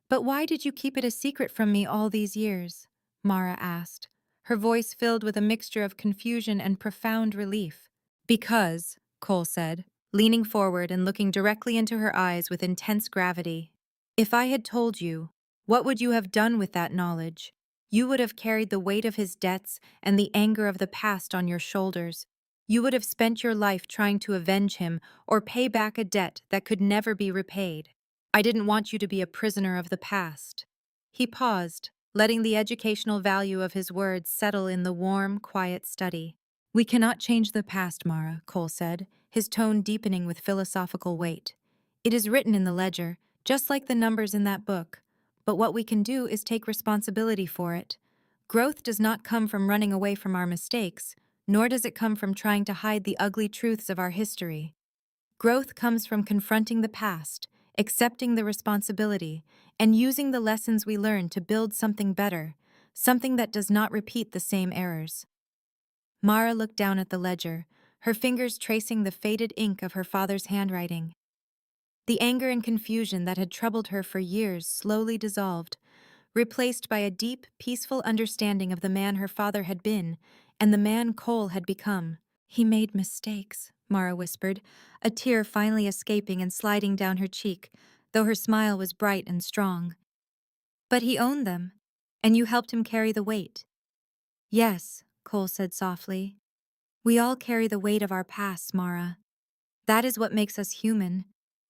"But why did you keep it a secret from me all these years?" Mara asked, her voice filled with a mixture of confusion and profound relief. "Because," Cole said, leaning forward and looking directly into her eyes with intense gravity, If I had told you, what would you have done with that knowledge? You would have carried the weight of his debts and the anger of the past on your shoulders. You would have spent your life trying to avenge him or pay back a debt that could never be repaid. I didn't want you to be a prisoner of the past. He paused, letting the educational value of his words settle in the warm, quiet study. We cannot change the past, Mara, Cole said, his tone deepening with philosophical weight. It is written in the ledger, just like the numbers in that book. But what we can do is take responsibility for it. Growth does not come from running away from our mistakes, nor does it come from trying to hide the ugly truths of our history. Growth comes from confronting the past, accepting the responsibility, and using the lessons we learn to build something better, something that does not repeat the same errors. Mara looked down at the ledger, her fingers tracing the faded ink of her father's handwriting. The anger and confusion that had troubled her for years slowly dissolved, replaced by a deep, peaceful understanding of the man her father had been and the man Cole had become. He made mistakes, Mara whispered, a tear finally escaping and sliding down her cheek, though her smile was bright and strong. But he owned them, and you helped him carry the weight. Yes, Cole said softly. We all carry the weight of our past, Mara. That is what makes us human.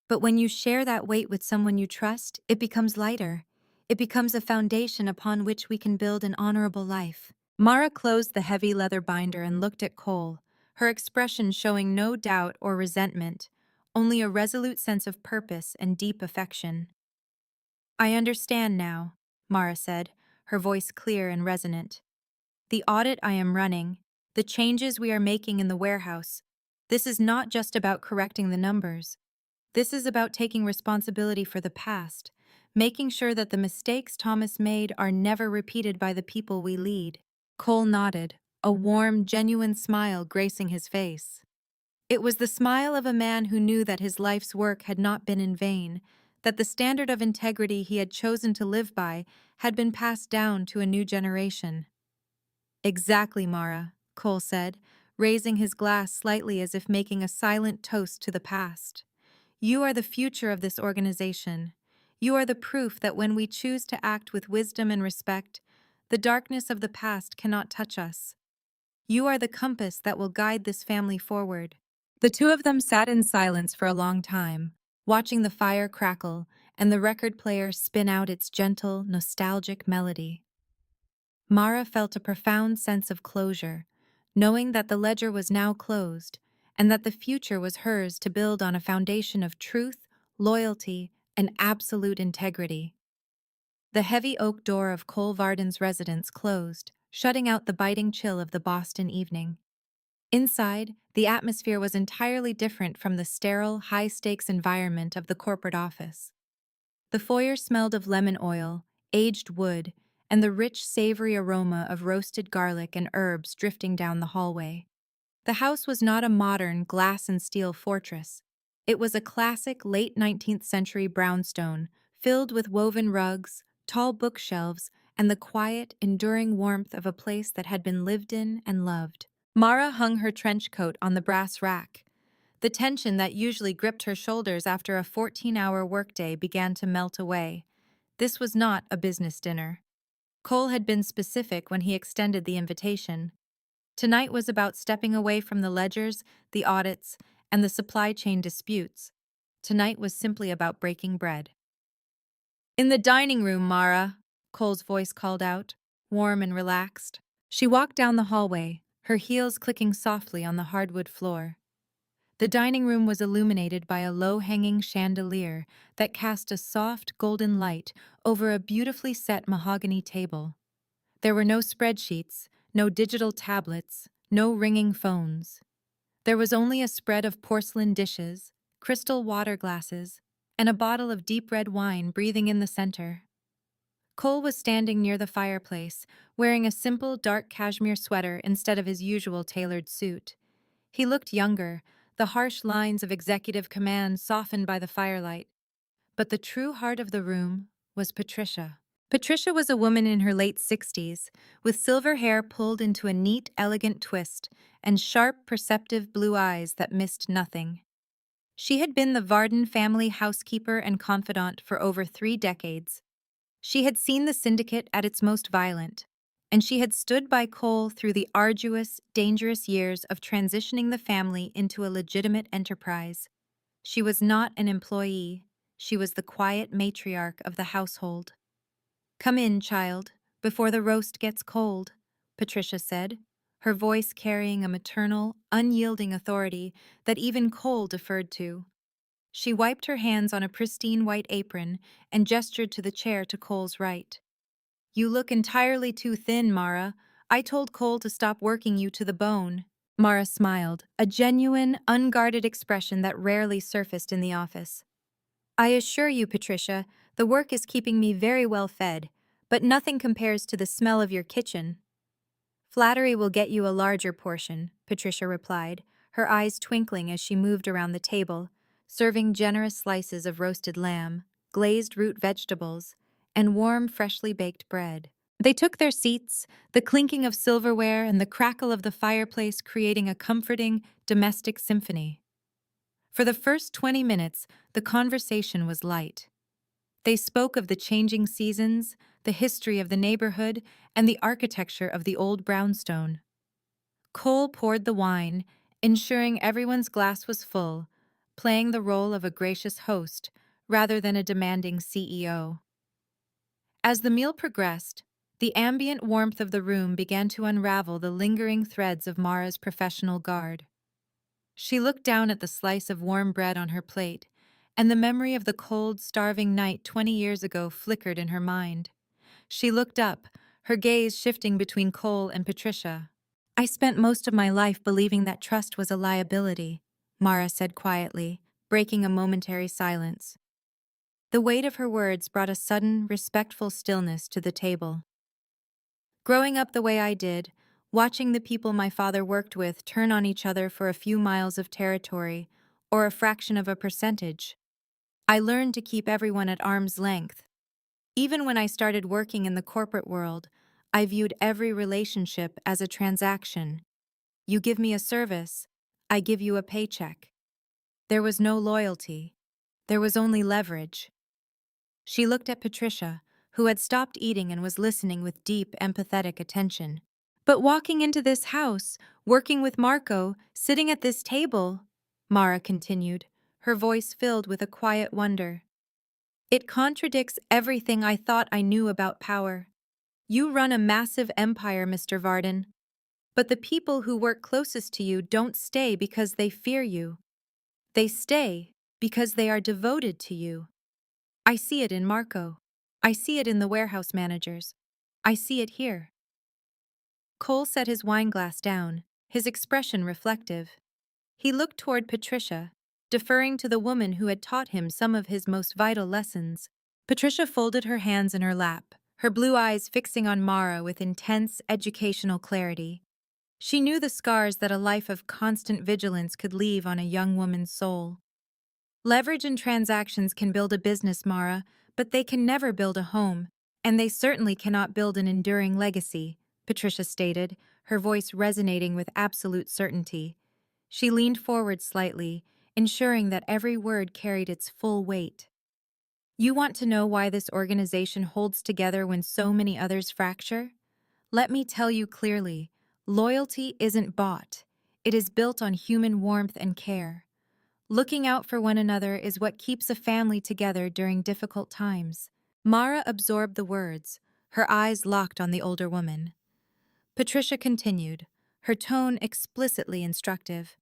But when you share that weight with someone you trust, it becomes lighter. It becomes a foundation upon which we can build an honorable life. Mara closed the heavy leather binder and looked at Cole, her expression showing no doubt or resentment, only a resolute sense of purpose and deep affection. I understand now, Mara said, her voice clear and resonant. The audit I am running, the changes we are making in the warehouse, this is not just about correcting the numbers. This is about taking responsibility for the past, making sure that the mistakes Thomas made are never repeated by the people we lead. Cole nodded, a warm, genuine smile gracing his face. It was the smile of a man who knew that his life's work had not been in vain, that the standard of integrity he had chosen to live by had been passed down to a new generation. Exactly, Mara, Cole said, raising his glass slightly as if making a silent toast to the past. You are the future of this organization. You are the proof that when we choose to act with wisdom and respect, the darkness of the past cannot touch us. You are the compass that will guide this family forward. The two of them sat in silence for a long time, watching the fire crackle and the record player spin out its gentle, nostalgic melody. Mara felt a profound sense of closure, knowing that the ledger was now closed and that the future was hers to build on a foundation of truth, loyalty, and absolute integrity. The heavy oak door of Cole Varden's residence closed, shutting out the biting chill of the Boston evening. Inside, the atmosphere was entirely different from the sterile, high-stakes environment of the corporate office. The foyer smelled of lemon oil, aged wood, and the rich, savory aroma of roasted garlic and herbs drifting down the hallway. The house was not a modern glass and steel fortress. It was a classic late 19th century brownstone, filled with woven rugs, tall bookshelves, and the quiet, enduring warmth of a place that had been lived in and loved. Mara hung her trench coat on the brass rack. The tension that usually gripped her shoulders after a 14-hour workday began to melt away. This was not a business dinner. Cole had been specific when he extended the invitation. Tonight was about stepping away from the ledgers, the audits, and the supply chain disputes. Tonight was simply about breaking bread. In the dining room, Mara, Cole's voice called out, warm and relaxed. She walked down the hallway, her heels clicking softly on the hardwood floor. The dining room was illuminated by a low-hanging chandelier that cast a soft, golden light over a beautifully set mahogany table. There were no spreadsheets, no digital tablets, no ringing phones. There was only a spread of porcelain dishes, crystal water glasses, and a bottle of deep red wine breathing in the center. Cole was standing near the fireplace, wearing a simple dark cashmere sweater instead of his usual tailored suit. He looked younger, the harsh lines of executive command softened by the firelight. But the true heart of the room was Patricia. Patricia was a woman in her late 60s, with silver hair pulled into a neat, elegant twist and sharp, perceptive blue eyes that missed nothing. She had been the Varden family housekeeper and confidant for over 3 decades. She had seen the syndicate at its most violent, and she had stood by Cole through the arduous, dangerous years of transitioning the family into a legitimate enterprise. She was not an employee, she was the quiet matriarch of the household. "Come in, child, before the roast gets cold," Patricia said, her voice carrying a maternal, unyielding authority that even Cole deferred to. She wiped her hands on a pristine white apron and gestured to the chair to Cole's right. "You look entirely too thin, Mara. I told Cole to stop working you to the bone." Mara smiled, a genuine, unguarded expression that rarely surfaced in the office. "I assure you, Patricia, the work is keeping me very well fed, but nothing compares to the smell of your kitchen." "Flattery will get you a larger portion," Patricia replied, her eyes twinkling as she moved around the table, serving generous slices of roasted lamb, glazed root vegetables, and warm, freshly baked bread. They took their seats, the clinking of silverware and the crackle of the fireplace creating a comforting, domestic symphony. For the first 20 minutes, the conversation was light. They spoke of the changing seasons, the history of the neighborhood, and the architecture of the old brownstone. Cole poured the wine, ensuring everyone's glass was full, playing the role of a gracious host rather than a demanding CEO. As the meal progressed, the ambient warmth of the room began to unravel the lingering threads of Mara's professional guard. She looked down at the slice of warm bread on her plate, and the memory of the cold, starving night 20 years ago flickered in her mind. She looked up, her gaze shifting between Cole and Patricia. "I spent most of my life believing that trust was a liability," Mara said quietly, breaking a momentary silence. The weight of her words brought a sudden, respectful stillness to the table. "Growing up the way I did, watching the people my father worked with turn on each other for a few miles of territory, or a fraction of a percentage, I learned to keep everyone at arm's length. Even when I started working in the corporate world, I viewed every relationship as a transaction. You give me a service, I give you a paycheck. There was no loyalty. There was only leverage." She looked at Patricia, who had stopped eating and was listening with deep, empathetic attention. "But walking into this house, working with Marco, sitting at this table," Mara continued, her voice filled with a quiet wonder. "It contradicts everything I thought I knew about power. You run a massive empire, Mr. Varden. But the people who work closest to you don't stay because they fear you. They stay because they are devoted to you. I see it in Marco. I see it in the warehouse managers. I see it here." Cole set his wineglass down, his expression reflective. He looked toward Patricia, deferring to the woman who had taught him some of his most vital lessons. Patricia folded her hands in her lap, her blue eyes fixing on Mara with intense, educational clarity. She knew the scars that a life of constant vigilance could leave on a young woman's soul. "Leverage and transactions can build a business, Mara, but they can never build a home, and they certainly cannot build an enduring legacy," Patricia stated, her voice resonating with absolute certainty. She leaned forward slightly, ensuring that every word carried its full weight. "You want to know why this organization holds together when so many others fracture? Let me tell you clearly, loyalty isn't bought. It is built on human warmth and care. Looking out for one another is what keeps a family together during difficult times." Mara absorbed the words, her eyes locked on the older woman. Patricia continued, her tone explicitly instructive.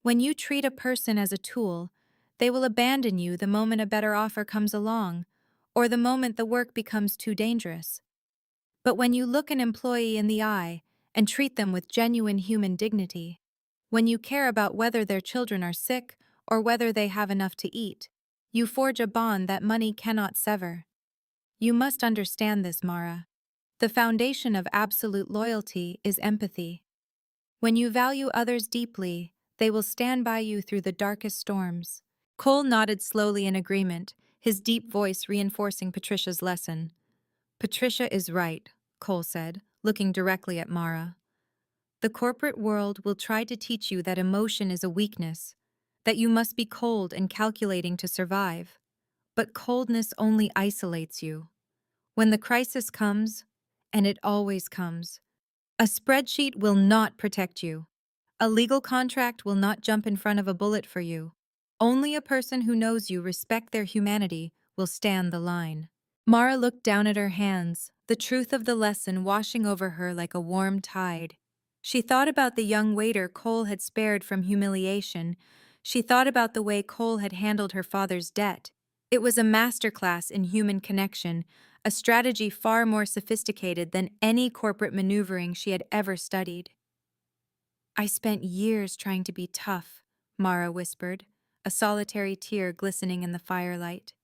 "When you treat a person as a tool, they will abandon you the moment a better offer comes along, or the moment the work becomes too dangerous. But when you look an employee in the eye and treat them with genuine human dignity, when you care about whether their children are sick or whether they have enough to eat, you forge a bond that money cannot sever. You must understand this, Mara. The foundation of absolute loyalty is empathy. When you value others deeply, they will stand by you through the darkest storms." Cole nodded slowly in agreement, his deep voice reinforcing Patricia's lesson. "Patricia is right," Cole said, looking directly at Mara. "The corporate world will try to teach you that emotion is a weakness, that you must be cold and calculating to survive. But coldness only isolates you. When the crisis comes, and it always comes, a spreadsheet will not protect you. A legal contract will not jump in front of a bullet for you. Only a person who knows you respect their humanity will stand the line. Mara looked down at her hands, the truth of the lesson washing over her like a warm tide. She thought about the young waiter Cole had spared from humiliation. She thought about the way Cole had handled her father's debt. It was a masterclass in human connection, a strategy far more sophisticated than any corporate maneuvering she had ever studied. I spent years trying to be tough, Mara whispered, a solitary tear glistening in the firelight.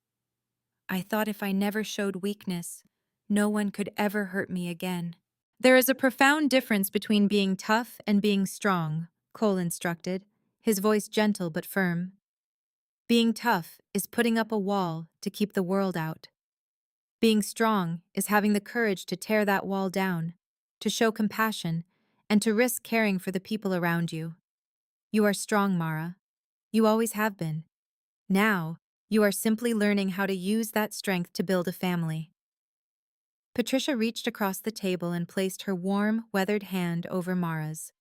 I thought if I never showed weakness, no one could ever hurt me again. There is a profound difference between being tough and being strong, Cole instructed, his voice gentle but firm. Being tough is putting up a wall to keep the world out. Being strong is having the courage to tear that wall down, to show compassion, and to risk caring for the people around you. You are strong, Mara. You always have been. Now, you are simply learning how to use that strength to build a family. Patricia reached across the table and placed her warm, weathered hand over Mara's.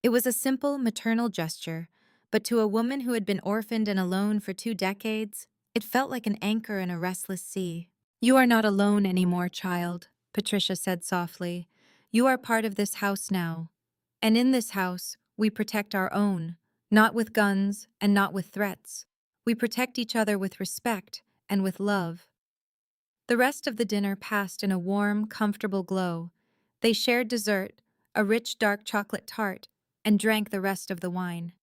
It was a simple, maternal gesture, but to a woman who had been orphaned and alone for 2 decades, it felt like an anchor in a restless sea. You are not alone anymore, child, Patricia said softly. You are part of this house now. And in this house, we protect our own, not with guns and not with threats. We protect each other with respect and with love. The rest of the dinner passed in a warm, comfortable glow. They shared dessert, a rich dark chocolate tart, and drank the rest of the wine.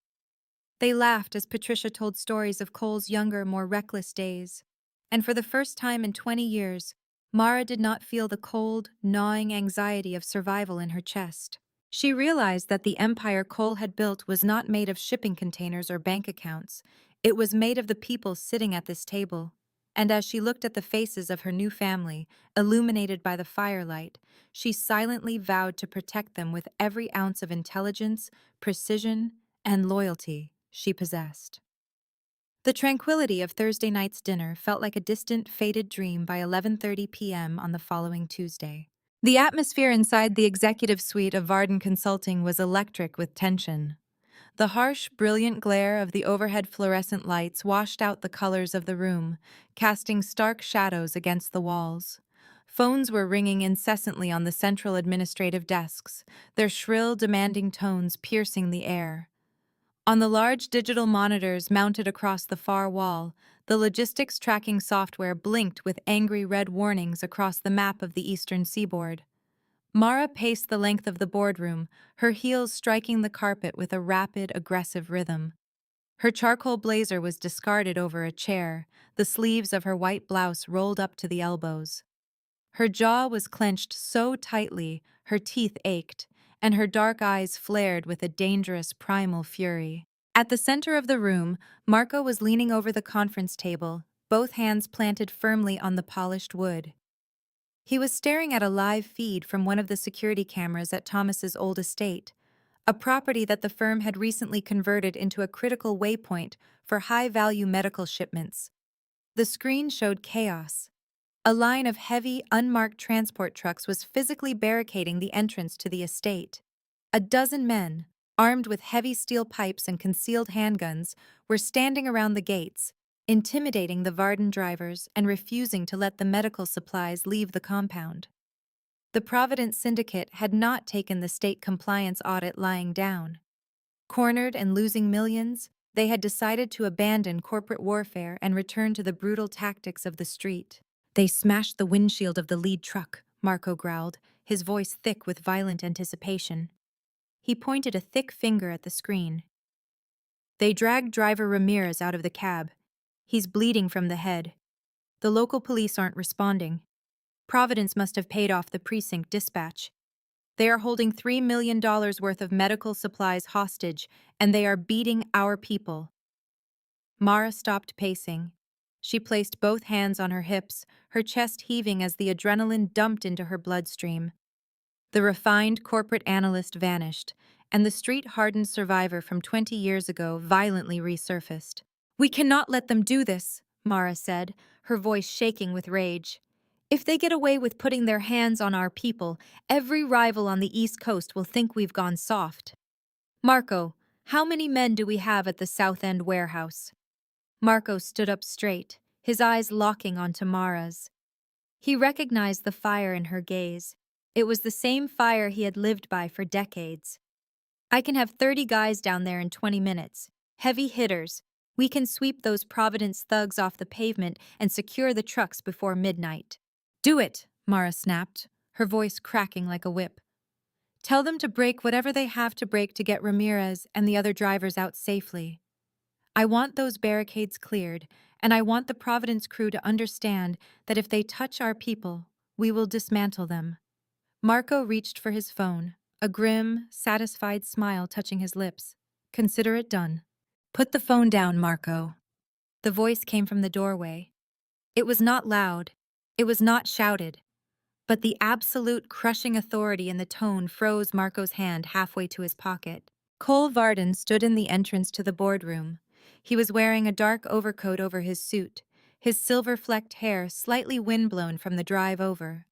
They laughed as Patricia told stories of Cole's younger, more reckless days. And for the first time in 20 years, Mara did not feel the cold, gnawing anxiety of survival in her chest. She realized that the empire Cole had built was not made of shipping containers or bank accounts. It was made of the people sitting at this table. And as she looked at the faces of her new family, illuminated by the firelight, she silently vowed to protect them with every ounce of intelligence, precision, and loyalty she possessed. The tranquility of Thursday night's dinner felt like a distant, faded dream by 11:30 p.m. on the following Tuesday. The atmosphere inside the executive suite of Varden Consulting was electric with tension. The harsh, brilliant glare of the overhead fluorescent lights washed out the colors of the room, casting stark shadows against the walls. Phones were ringing incessantly on the central administrative desks, their shrill, demanding tones piercing the air. On the large digital monitors mounted across the far wall, the logistics tracking software blinked with angry red warnings across the map of the eastern seaboard. Mara paced the length of the boardroom, her heels striking the carpet with a rapid, aggressive rhythm. Her charcoal blazer was discarded over a chair, the sleeves of her white blouse rolled up to the elbows. Her jaw was clenched so tightly, her teeth ached, and her dark eyes flared with a dangerous primal fury. At the center of the room, Marco was leaning over the conference table, both hands planted firmly on the polished wood. He was staring at a live feed from one of the security cameras at Thomas's old estate, a property that the firm had recently converted into a critical waypoint for high-value medical shipments. The screen showed chaos. A line of heavy, unmarked transport trucks was physically barricading the entrance to the estate. A dozen men, armed with heavy steel pipes and concealed handguns, were standing around the gates, intimidating the Varden drivers and refusing to let the medical supplies leave the compound. The Providence Syndicate had not taken the state compliance audit lying down. Cornered and losing millions, they had decided to abandon corporate warfare and return to the brutal tactics of the street. They smashed the windshield of the lead truck, Marco growled, his voice thick with violent anticipation. He pointed a thick finger at the screen. They dragged driver Ramirez out of the cab. He's bleeding from the head. The local police aren't responding. Providence must have paid off the precinct dispatch. They are holding $3 million worth of medical supplies hostage, and they are beating our people. Mara stopped pacing. She placed both hands on her hips, her chest heaving as the adrenaline dumped into her bloodstream. The refined corporate analyst vanished, and the street-hardened survivor from 20 years ago violently resurfaced. "We cannot let them do this," Mara said, her voice shaking with rage. "If they get away with putting their hands on our people, every rival on the East Coast will think we've gone soft." "Marco, how many men do we have at the South End warehouse?" Marco stood up straight, his eyes locking onto Mara's. He recognized the fire in her gaze. It was the same fire he had lived by for decades. "I can have 30 guys down there in 20 minutes. Heavy hitters. We can sweep those Providence thugs off the pavement and secure the trucks before midnight." "Do it," Mara snapped, her voice cracking like a whip. "Tell them to break whatever they have to break to get Ramirez and the other drivers out safely. I want those barricades cleared, and I want the Providence crew to understand that if they touch our people, we will dismantle them." Marco reached for his phone, a grim, satisfied smile touching his lips. "Consider it done." "Put the phone down, Marco." The voice came from the doorway. It was not loud. It was not shouted. But the absolute crushing authority in the tone froze Marco's hand halfway to his pocket. Cole Varden stood in the entrance to the boardroom. He was wearing a dark overcoat over his suit, his silver-flecked hair slightly windblown from the drive over.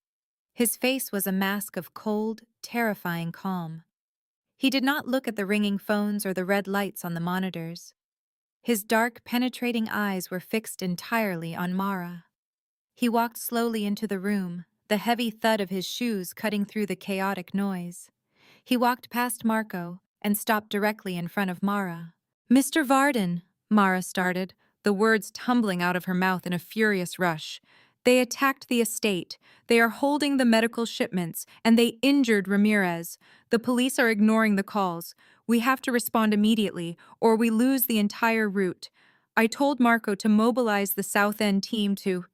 His face was a mask of cold, terrifying calm. He did not look at the ringing phones or the red lights on the monitors. His dark, penetrating eyes were fixed entirely on Mara. He walked slowly into the room, the heavy thud of his shoes cutting through the chaotic noise. He walked past Marco and stopped directly in front of Mara. "Mr. Varden," Mara started, the words tumbling out of her mouth in a furious rush. "They attacked the estate. They are holding the medical shipments, and they injured Ramirez. The police are ignoring the calls. We have to respond immediately, or we lose the entire route. I told Marco to mobilize the South End team to—"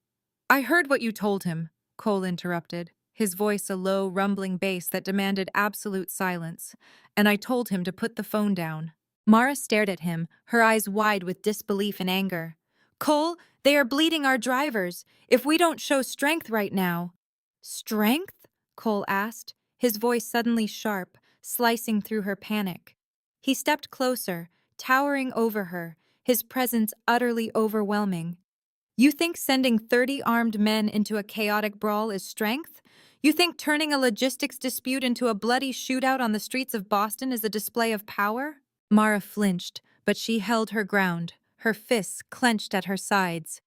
"I heard what you told him," Cole interrupted, his voice a low, rumbling bass that demanded absolute silence. "And I told him to put the phone down." Mara stared at him, her eyes wide with disbelief and anger. "Cole, they are bleeding our drivers. If we don't show strength right now—" "Strength?" Cole asked, his voice suddenly sharp, slicing through her panic. He stepped closer, towering over her, his presence utterly overwhelming. "You think sending 30 armed men into a chaotic brawl is strength? You think turning a logistics dispute into a bloody shootout on the streets of Boston is a display of power?" Mara flinched, but she held her ground, her fists clenched at her sides.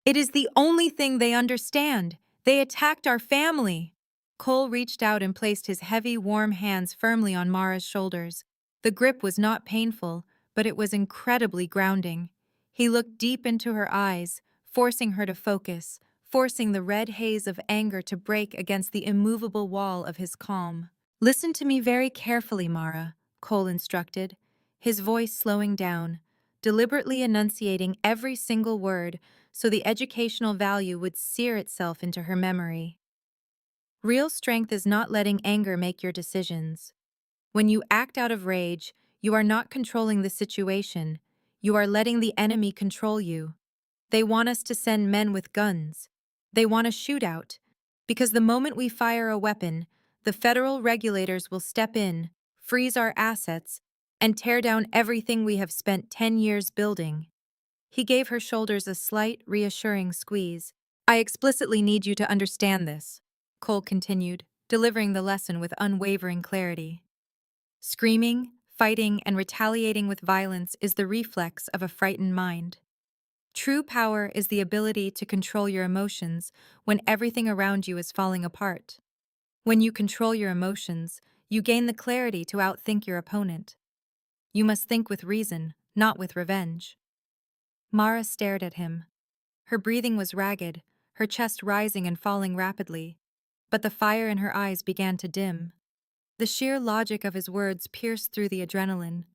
"It is the only thing they understand. They attacked our family." Cole reached out and placed his heavy, warm hands firmly on Mara's shoulders. The grip was not painful, but it was incredibly grounding. He looked deep into her eyes, forcing her to focus, forcing the red haze of anger to break against the immovable wall of his calm. "Listen to me very carefully, Mara," Cole instructed, his voice slowing down, deliberately enunciating every single word so the educational value would sear itself into her memory. "Real strength is not letting anger make your decisions. When you act out of rage, you are not controlling the situation. You are letting the enemy control you. They want us to send men with guns. They want a shootout. Because the moment we fire a weapon, the federal regulators will step in, freeze our assets, and tear down everything we have spent 10 years building." He gave her shoulders a slight, reassuring squeeze. "I explicitly need you to understand this," Cole continued, delivering the lesson with unwavering clarity. "Screaming, fighting, and retaliating with violence is the reflex of a frightened mind. True power is the ability to control your emotions when everything around you is falling apart. When you control your emotions, you gain the clarity to outthink your opponent. You must think with reason, not with revenge." Mara stared at him. Her breathing was ragged, her chest rising and falling rapidly, but the fire in her eyes began to dim. The sheer logic of his words pierced through the adrenaline.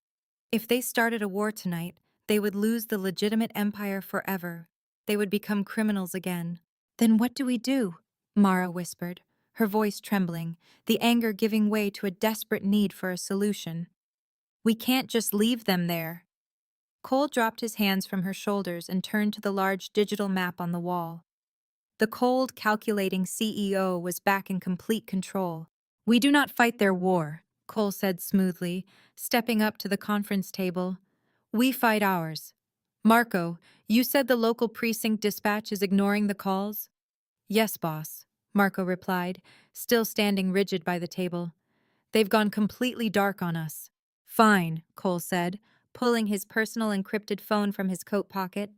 If they started a war tonight, they would lose the legitimate empire forever. They would become criminals again. "Then what do we do?" Mara whispered, her voice trembling, the anger giving way to a desperate need for a solution. "We can't just leave them there." Cole dropped his hands from her shoulders and turned to the large digital map on the wall. The cold, calculating CEO was back in complete control. "We do not fight their war," Cole said smoothly, stepping up to the conference table. We fight ours. Marco, you said the local precinct dispatch is ignoring the calls? Yes, boss, Marco replied, still standing rigid by the table. They've gone completely dark on us. Fine, Cole said, pulling his personal encrypted phone from his coat pocket.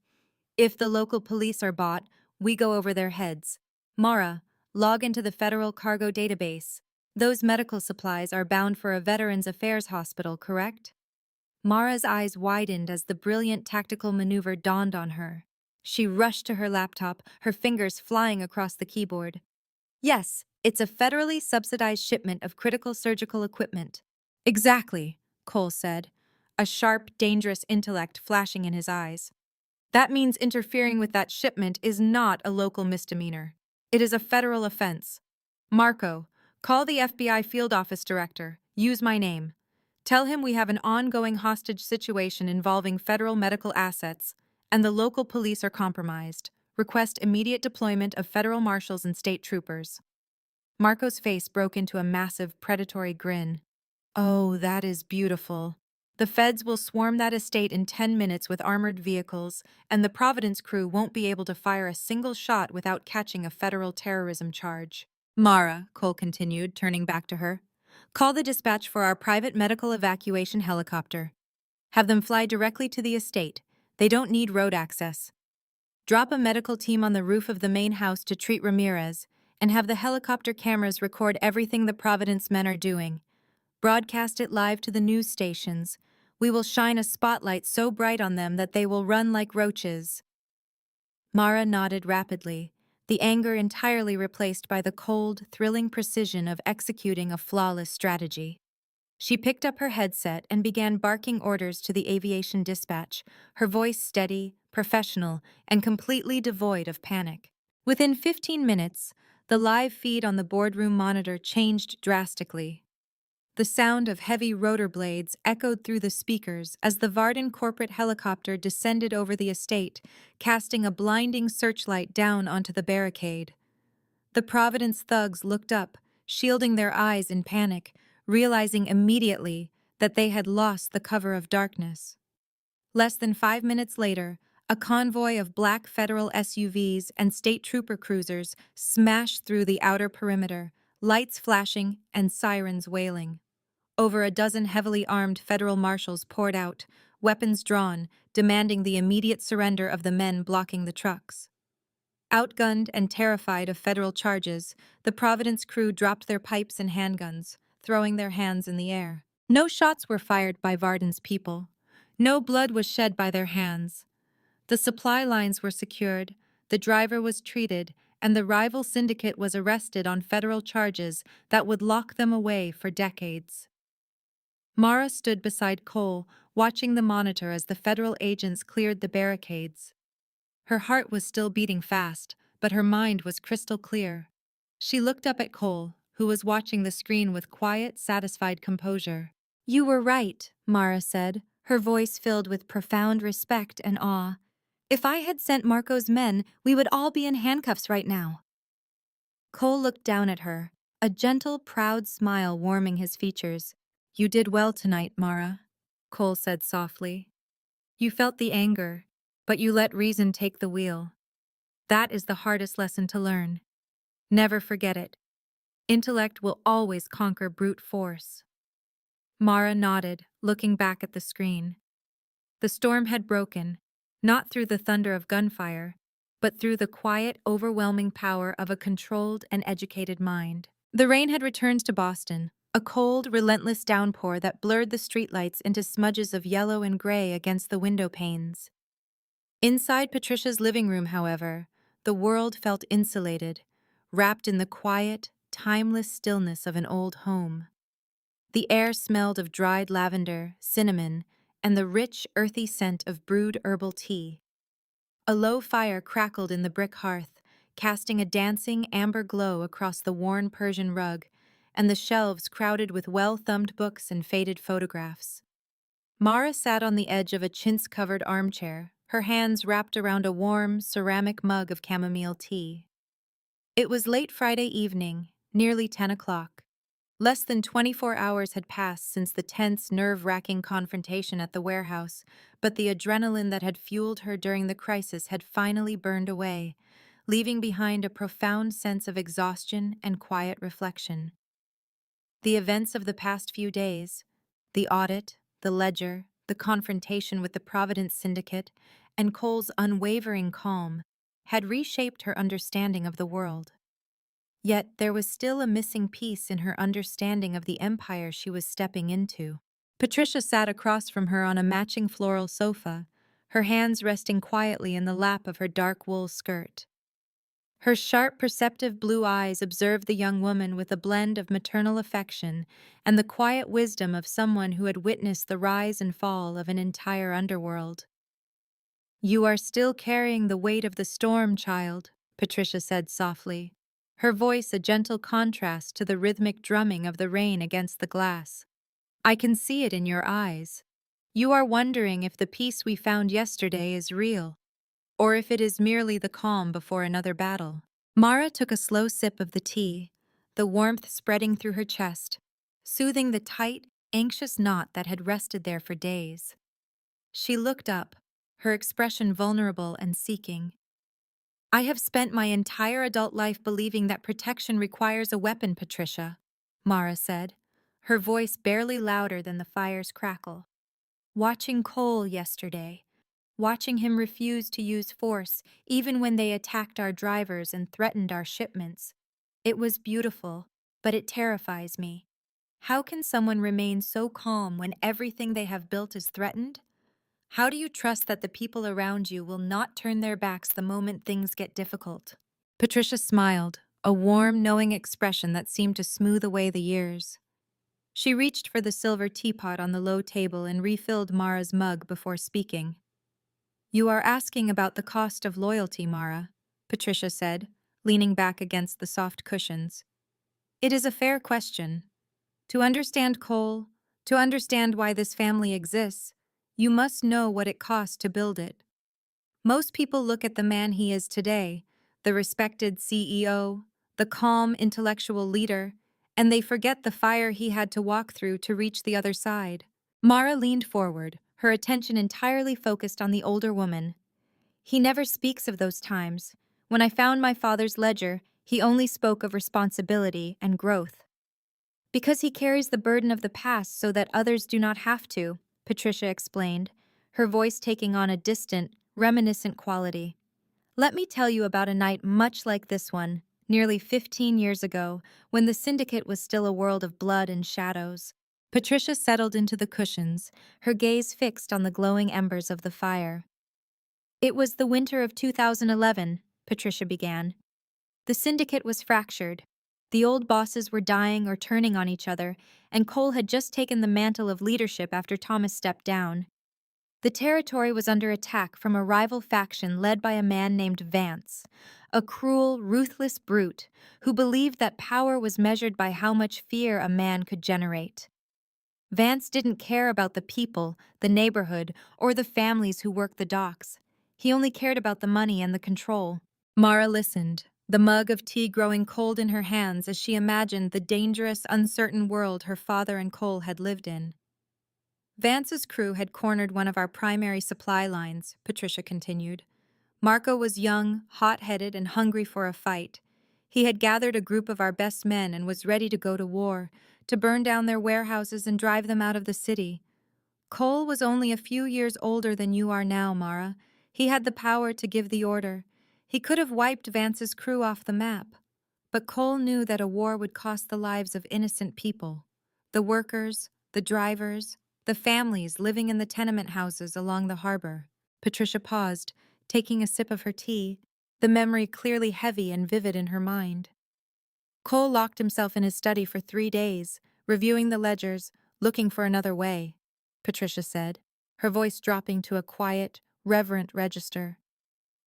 If the local police are bought, we go over their heads. Mara, log into the Federal Cargo Database. Those medical supplies are bound for a Veterans Affairs hospital, correct? Mara's eyes widened as the brilliant tactical maneuver dawned on her. She rushed to her laptop, her fingers flying across the keyboard. Yes, it's a federally subsidized shipment of critical surgical equipment. Exactly, Cole said, a sharp, dangerous intellect flashing in his eyes. That means interfering with that shipment is not a local misdemeanor. It is a federal offense. Marco, call the FBI field office director. Use my name. Tell him we have an ongoing hostage situation involving federal medical assets, and the local police are compromised. Request immediate deployment of federal marshals and state troopers. Marco's face broke into a massive, predatory grin. Oh, that is beautiful. The feds will swarm that estate in 10 minutes with armored vehicles, and the Providence crew won't be able to fire a single shot without catching a federal terrorism charge. Mara, Cole continued, turning back to her, call the dispatch for our private medical evacuation helicopter. Have them fly directly to the estate. They don't need road access. Drop a medical team on the roof of the main house to treat Ramirez, and have the helicopter cameras record everything the Providence men are doing. Broadcast it live to the news stations. We will shine a spotlight so bright on them that they will run like roaches. Mara nodded rapidly, the anger entirely replaced by the cold, thrilling precision of executing a flawless strategy. She picked up her headset and began barking orders to the aviation dispatch, her voice steady, professional, and completely devoid of panic. Within 15 minutes, the live feed on the boardroom monitor changed drastically. The sound of heavy rotor blades echoed through the speakers as the Varden corporate helicopter descended over the estate, casting a blinding searchlight down onto the barricade. The Providence thugs looked up, shielding their eyes in panic, realizing immediately that they had lost the cover of darkness. Less than 5 minutes later, a convoy of black federal SUVs and state trooper cruisers smashed through the outer perimeter, lights flashing and sirens wailing. Over a dozen heavily armed federal marshals poured out, weapons drawn, demanding the immediate surrender of the men blocking the trucks. Outgunned and terrified of federal charges, the Providence crew dropped their pipes and handguns, throwing their hands in the air. No shots were fired by Varden's people. No blood was shed by their hands. The supply lines were secured, the driver was treated, and the rival syndicate was arrested on federal charges that would lock them away for decades. Mara stood beside Cole, watching the monitor as the federal agents cleared the barricades. Her heart was still beating fast, but her mind was crystal clear. She looked up at Cole, who was watching the screen with quiet, satisfied composure. You were right, Mara said, her voice filled with profound respect and awe. If I had sent Marco's men, we would all be in handcuffs right now. Cole looked down at her, a gentle, proud smile warming his features. You did well tonight, Mara, Cole said softly. You felt the anger, but you let reason take the wheel. That is the hardest lesson to learn. Never forget it. Intellect will always conquer brute force. Mara nodded, looking back at the screen. The storm had broken, not through the thunder of gunfire, but through the quiet, overwhelming power of a controlled and educated mind. The rain had returned to Boston, a cold, relentless downpour that blurred the streetlights into smudges of yellow and gray against the window panes. Inside Patricia's living room, however, the world felt insulated, wrapped in the quiet, timeless stillness of an old home. The air smelled of dried lavender, cinnamon, and the rich, earthy scent of brewed herbal tea. A low fire crackled in the brick hearth, casting a dancing, amber glow across the worn Persian rug, and the shelves crowded with well-thumbed books and faded photographs. Mara sat on the edge of a chintz-covered armchair, her hands wrapped around a warm, ceramic mug of chamomile tea. It was late Friday evening, nearly 10 o'clock. Less than 24 hours had passed since the tense, nerve-wracking confrontation at the warehouse, but the adrenaline that had fueled her during the crisis had finally burned away, leaving behind a profound sense of exhaustion and quiet reflection. The events of the past few days, the audit, the ledger, the confrontation with the Providence Syndicate, and Cole's unwavering calm, had reshaped her understanding of the world. Yet there was still a missing piece in her understanding of the empire she was stepping into. Patricia sat across from her on a matching floral sofa, her hands resting quietly in the lap of her dark wool skirt. Her sharp, perceptive blue eyes observed the young woman with a blend of maternal affection and the quiet wisdom of someone who had witnessed the rise and fall of an entire underworld. "You are still carrying the weight of the storm, child," Patricia said softly, her voice a gentle contrast to the rhythmic drumming of the rain against the glass. "I can see it in your eyes. You are wondering if the peace we found yesterday is real, or if it is merely the calm before another battle." Mara took a slow sip of the tea, the warmth spreading through her chest, soothing the tight, anxious knot that had rested there for days. She looked up, her expression vulnerable and seeking. "I have spent my entire adult life believing that protection requires a weapon, Patricia," Mara said, her voice barely louder than the fire's crackle. "Watching Cole yesterday, watching him refuse to use force even when they attacked our drivers and threatened our shipments. It was beautiful, but it terrifies me. How can someone remain so calm when everything they have built is threatened? How do you trust that the people around you will not turn their backs the moment things get difficult?" Patricia smiled, a warm, knowing expression that seemed to smooth away the years. She reached for the silver teapot on the low table and refilled Mara's mug before speaking. "You are asking about the cost of loyalty, Mara," Patricia said, leaning back against the soft cushions. "It is a fair question. To understand Cole, to understand why this family exists, you must know what it cost to build it. Most people look at the man he is today, the respected CEO, the calm intellectual leader, and they forget the fire he had to walk through to reach the other side." Mara leaned forward, her attention entirely focused on the older woman. "He never speaks of those times. When I found my father's ledger, he only spoke of responsibility and growth. Because he carries the burden of the past so that others do not have to," Patricia explained, her voice taking on a distant, reminiscent quality. "Let me tell you about a night much like this one, nearly 15 years ago, when the syndicate was still a world of blood and shadows." Patricia settled into the cushions, her gaze fixed on the glowing embers of the fire. "It was the winter of 2011, Patricia began. The syndicate was fractured. The old bosses were dying or turning on each other, and Cole had just taken the mantle of leadership after Thomas stepped down. The territory was under attack from a rival faction led by a man named Vance, a cruel, ruthless brute who believed that power was measured by how much fear a man could generate. Vance didn't care about the people, the neighborhood, or the families who worked the docks. He only cared about the money and the control." Mara listened, the mug of tea growing cold in her hands as she imagined the dangerous, uncertain world her father and Cole had lived in. "Vance's crew had cornered one of our primary supply lines," Patricia continued. "Marco was young, hot-headed, and hungry for a fight. He had gathered a group of our best men and was ready to go to war, to burn down their warehouses and drive them out of the city. Cole was only a few years older than you are now, Mara. He had the power to give the order. He could have wiped Vance's crew off the map. But Cole knew that a war would cost the lives of innocent people. The workers, the drivers, the families living in the tenement houses along the harbor." Patricia paused, taking a sip of her tea, the memory clearly heavy and vivid in her mind. "Cole locked himself in his study for 3 days, reviewing the ledgers, looking for another way," Patricia said, her voice dropping to a quiet, reverent register.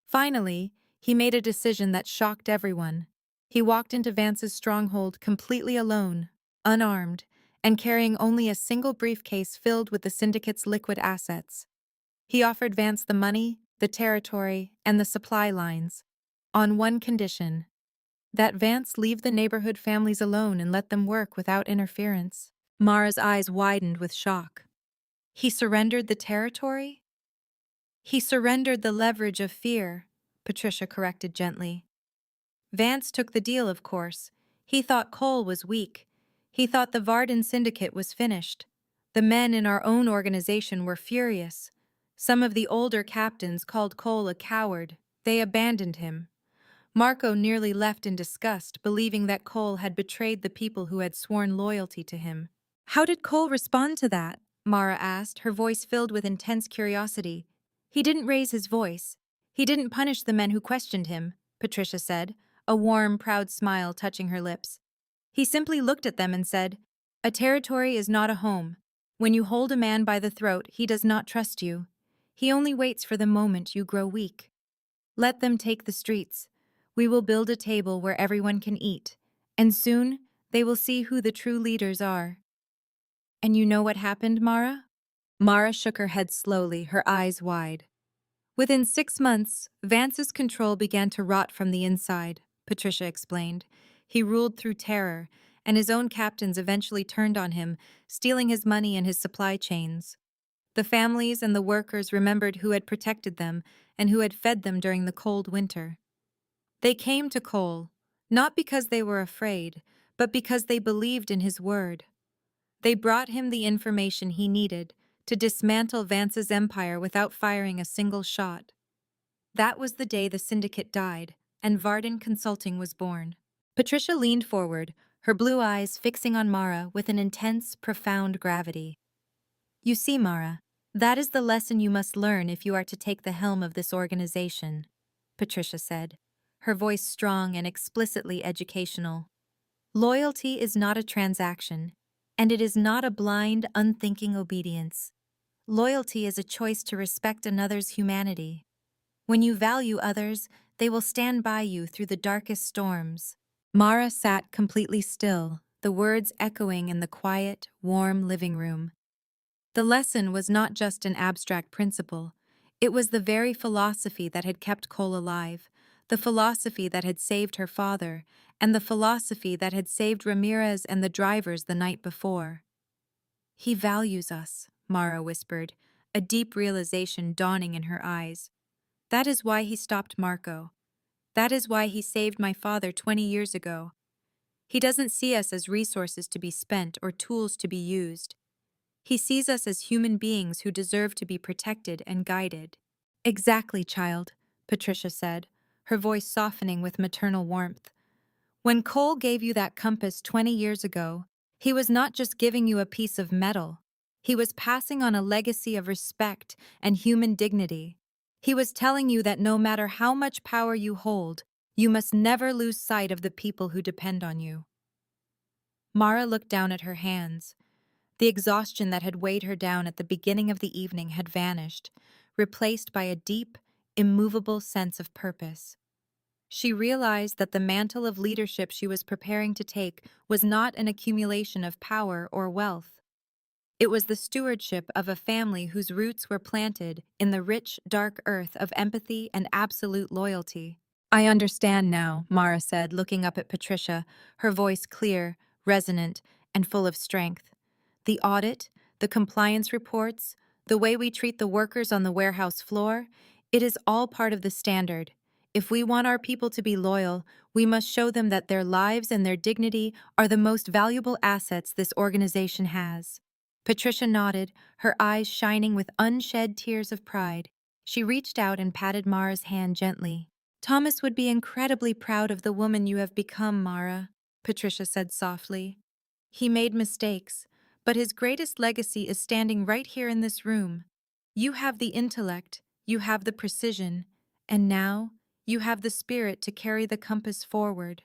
"Finally, he made a decision that shocked everyone. He walked into Vance's stronghold completely alone, unarmed, and carrying only a single briefcase filled with the syndicate's liquid assets. He offered Vance the money, the territory, and the supply lines, on one condition: That Vance leave the neighborhood families alone and let them work without interference. Mara's eyes widened with shock. He surrendered the territory? He surrendered the leverage of fear, Patricia corrected gently. Vance took the deal, of course. He thought Cole was weak. He thought the Varden syndicate was finished. The men in our own organization were furious. Some of the older captains called Cole a coward. They abandoned him. Marco nearly left in disgust, believing that Cole had betrayed the people who had sworn loyalty to him. How did Cole respond to that? Mara asked, her voice filled with intense curiosity. He didn't raise his voice. He didn't punish the men who questioned him, Patricia said, a warm, proud smile touching her lips. He simply looked at them and said, "A territory is not a home. When you hold a man by the throat, he does not trust you. He only waits for the moment you grow weak. Let them take the streets. We will build a table where everyone can eat, and soon they will see who the true leaders are." And you know what happened, Mara? Mara shook her head slowly, her eyes wide. Within 6 months, Vance's control began to rot from the inside, Patricia explained. He ruled through terror, and his own captains eventually turned on him, stealing his money and his supply chains. The families and the workers remembered who had protected them and who had fed them during the cold winter. They came to Cole, not because they were afraid, but because they believed in his word. They brought him the information he needed to dismantle Vance's empire without firing a single shot. That was the day the syndicate died, and Varden Consulting was born. Patricia leaned forward, her blue eyes fixing on Mara with an intense, profound gravity. You see, Mara, that is the lesson you must learn if you are to take the helm of this organization, Patricia said, her voice strong and explicitly educational. Loyalty is not a transaction, and it is not a blind, unthinking obedience. Loyalty is a choice to respect another's humanity. When you value others, they will stand by you through the darkest storms. Mara sat completely still, the words echoing in the quiet, warm living room. The lesson was not just an abstract principle. It was the very philosophy that had kept Cole alive, the philosophy that had saved her father, and the philosophy that had saved Ramirez and the drivers the night before. He values us, Mara whispered, a deep realization dawning in her eyes. That is why he stopped Marco. That is why he saved my father 20 years ago. He doesn't see us as resources to be spent or tools to be used. He sees us as human beings who deserve to be protected and guided. Exactly, child, Patricia said, her voice softening with maternal warmth. When Cole gave you that compass 20 years ago, he was not just giving you a piece of metal. He was passing on a legacy of respect and human dignity. He was telling you that no matter how much power you hold, you must never lose sight of the people who depend on you. Mara looked down at her hands. The exhaustion that had weighed her down at the beginning of the evening had vanished, replaced by a deep, immovable sense of purpose. She realized that the mantle of leadership she was preparing to take was not an accumulation of power or wealth. It was the stewardship of a family whose roots were planted in the rich, dark earth of empathy and absolute loyalty. I understand now, Mara said, looking up at Patricia, her voice clear, resonant, and full of strength. The audit, the compliance reports, the way we treat the workers on the warehouse floor, it is all part of the standard. If we want our people to be loyal, we must show them that their lives and their dignity are the most valuable assets this organization has. Patricia nodded, her eyes shining with unshed tears of pride. She reached out and patted Mara's hand gently. Thomas would be incredibly proud of the woman you have become, Mara, Patricia said softly. He made mistakes, but his greatest legacy is standing right here in this room. You have the intellect, you have the precision, and now you have the spirit to carry the compass forward.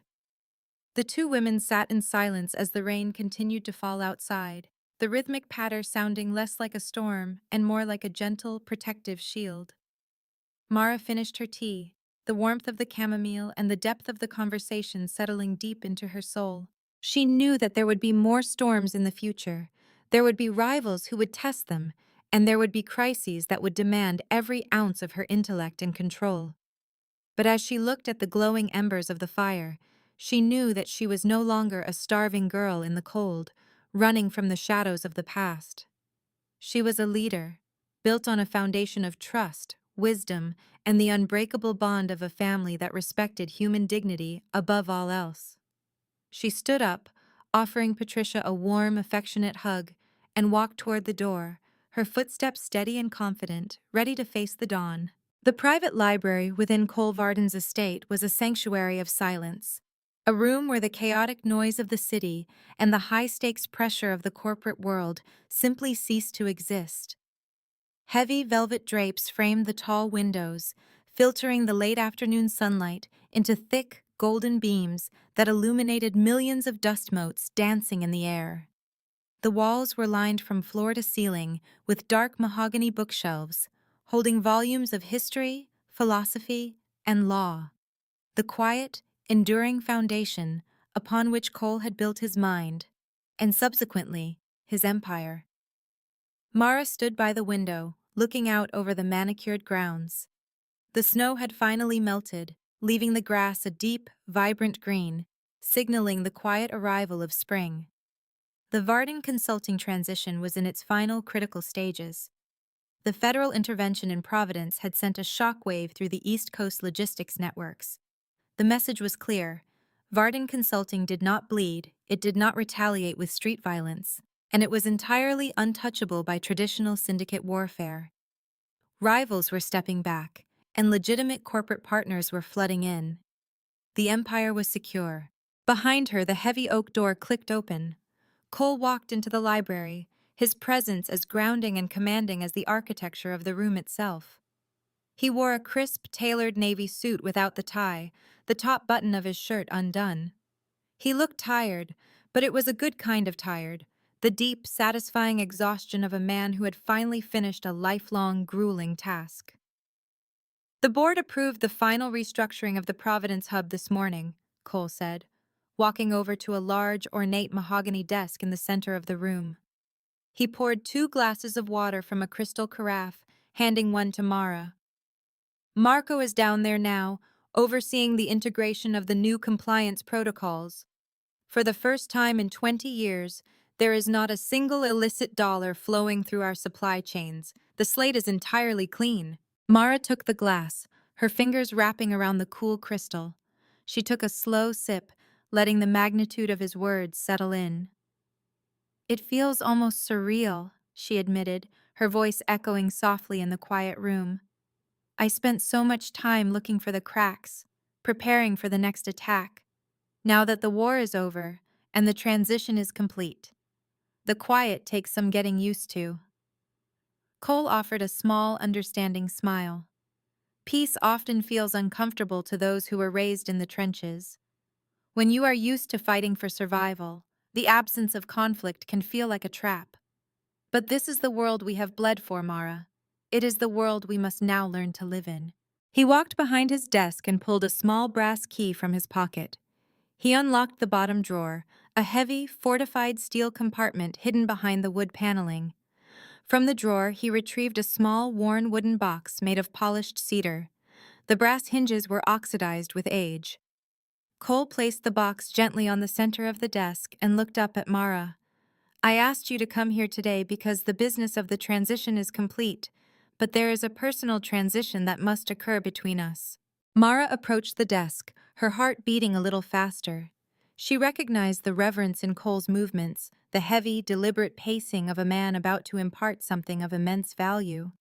The two women sat in silence as the rain continued to fall outside, the rhythmic patter sounding less like a storm and more like a gentle, protective shield. Mara finished her tea, the warmth of the chamomile and the depth of the conversation settling deep into her soul. She knew that there would be more storms in the future. There would be rivals who would test them, and there would be crises that would demand every ounce of her intellect and control. But as she looked at the glowing embers of the fire, she knew that she was no longer a starving girl in the cold, running from the shadows of the past. She was a leader, built on a foundation of trust, wisdom, and the unbreakable bond of a family that respected human dignity above all else. She stood up, offering Patricia a warm, affectionate hug, and walked toward the door, her footsteps steady and confident, ready to face the dawn. The private library within Cole Varden's estate was a sanctuary of silence, a room where the chaotic noise of the city and the high-stakes pressure of the corporate world simply ceased to exist. Heavy velvet drapes framed the tall windows, filtering the late afternoon sunlight into thick, golden beams that illuminated millions of dust motes dancing in the air. The walls were lined from floor to ceiling with dark mahogany bookshelves, holding volumes of history, philosophy, and law. The quiet, enduring foundation upon which Cole had built his mind, and subsequently, his empire. Mara stood by the window, looking out over the manicured grounds. The snow had finally melted, leaving the grass a deep, vibrant green, signaling the quiet arrival of spring. The Varden Consulting transition was in its final critical stages. The federal intervention in Providence had sent a shockwave through the East Coast logistics networks. The message was clear. Varden Consulting did not bleed, it did not retaliate with street violence, and it was entirely untouchable by traditional syndicate warfare. Rivals were stepping back, and legitimate corporate partners were flooding in. The empire was secure. Behind her, the heavy oak door clicked open. Cole walked into the library, his presence as grounding and commanding as the architecture of the room itself. He wore a crisp, tailored navy suit without the tie, the top button of his shirt undone. He looked tired, but it was a good kind of tired, the deep, satisfying exhaustion of a man who had finally finished a lifelong, grueling task. The board approved the final restructuring of the Providence hub this morning, Cole said, walking over to a large, ornate mahogany desk in the center of the room. He poured 2 glasses of water from a crystal carafe, handing one to Mara. Marco is down there now, overseeing the integration of the new compliance protocols. For the first time in 20 years, there is not a single illicit dollar flowing through our supply chains. The slate is entirely clean. Mara took the glass, her fingers wrapping around the cool crystal. She took a slow sip, letting the magnitude of his words settle in. It feels almost surreal, she admitted, her voice echoing softly in the quiet room. I spent so much time looking for the cracks, preparing for the next attack. Now that the war is over, and the transition is complete, the quiet takes some getting used to. Cole offered a small, understanding smile. Peace often feels uncomfortable to those who were raised in the trenches. When you are used to fighting for survival, the absence of conflict can feel like a trap. But this is the world we have bled for, Mara. It is the world we must now learn to live in. He walked behind his desk and pulled a small brass key from his pocket. He unlocked the bottom drawer, a heavy, fortified steel compartment hidden behind the wood paneling. From the drawer, he retrieved a small, worn wooden box made of polished cedar. The brass hinges were oxidized with age. Cole placed the box gently on the center of the desk and looked up at Mara. I asked you to come here today because the business of the transition is complete, but there is a personal transition that must occur between us. Mara approached the desk, her heart beating a little faster. She recognized the reverence in Cole's movements, the heavy, deliberate pacing of a man about to impart something of immense value.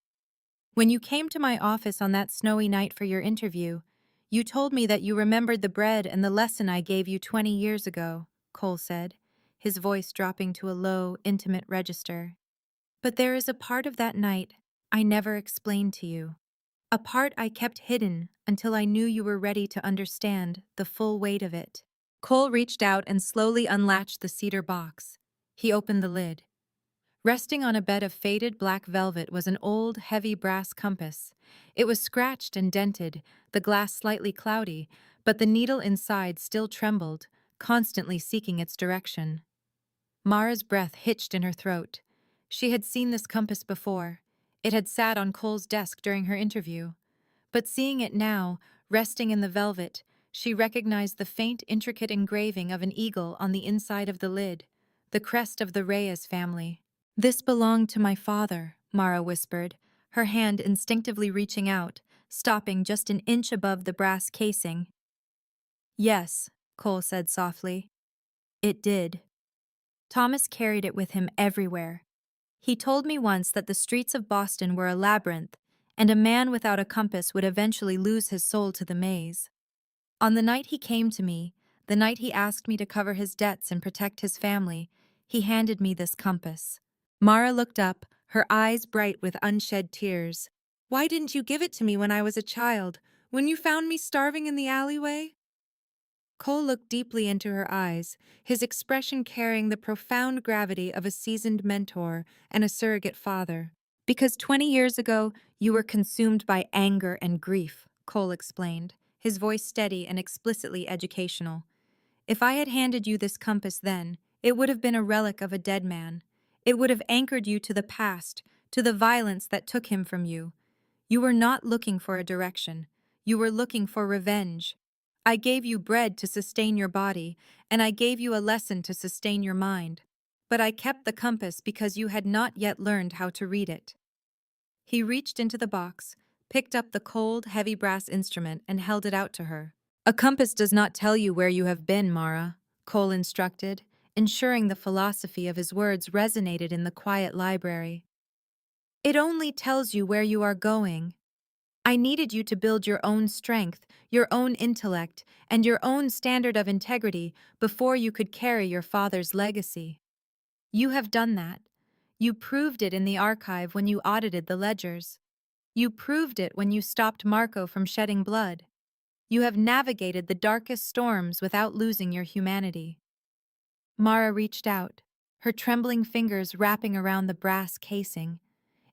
When you came to my office on that snowy night for your interview, you told me that you remembered the bread and the lesson I gave you 20 years ago, Cole said, his voice dropping to a low, intimate register. But there is a part of that night I never explained to you. A part I kept hidden until I knew you were ready to understand the full weight of it. Cole reached out and slowly unlatched the cedar box. He opened the lid. Resting on a bed of faded black velvet was an old, heavy brass compass. It was scratched and dented, the glass slightly cloudy, but the needle inside still trembled, constantly seeking its direction. Mara's breath hitched in her throat. She had seen this compass before. It had sat on Cole's desk during her interview. But seeing it now, resting in the velvet, She recognized the faint, intricate engraving of an eagle on the inside of the lid, the crest of the Reyes family. "This belonged to my father," Mara whispered, her hand instinctively reaching out, stopping just an inch above the brass casing. "Yes," Cole said softly. "It did." Thomas carried it with him everywhere. He told me once that the streets of Boston were a labyrinth, and a man without a compass would eventually lose his soul to the maze. On the night he came to me, the night he asked me to cover his debts and protect his family, he handed me this compass. Mara looked up, her eyes bright with unshed tears. "Why didn't you give it to me when I was a child, when you found me starving in the alleyway?" Cole looked deeply into her eyes, his expression carrying the profound gravity of a seasoned mentor and a surrogate father. "Because 20 years ago, you were consumed by anger and grief," Cole explained, his voice steady and explicitly educational. "If I had handed you this compass then, it would have been a relic of a dead man. It would have anchored you to the past, to the violence that took him from you. You were not looking for a direction. You were looking for revenge. I gave you bread to sustain your body, and I gave you a lesson to sustain your mind. But I kept the compass because you had not yet learned how to read it." He reached into the box, picked up the cold, heavy brass instrument, and held it out to her. "A compass does not tell you where you have been, Mara," Cole instructed, ensuring the philosophy of his words resonated in the quiet library. "It only tells you where you are going. I needed you to build your own strength, your own intellect, and your own standard of integrity before you could carry your father's legacy. You have done that. You proved it in the archive when you audited the ledgers. You proved it when you stopped Marco from shedding blood. You have navigated the darkest storms without losing your humanity." Mara reached out, her trembling fingers wrapping around the brass casing.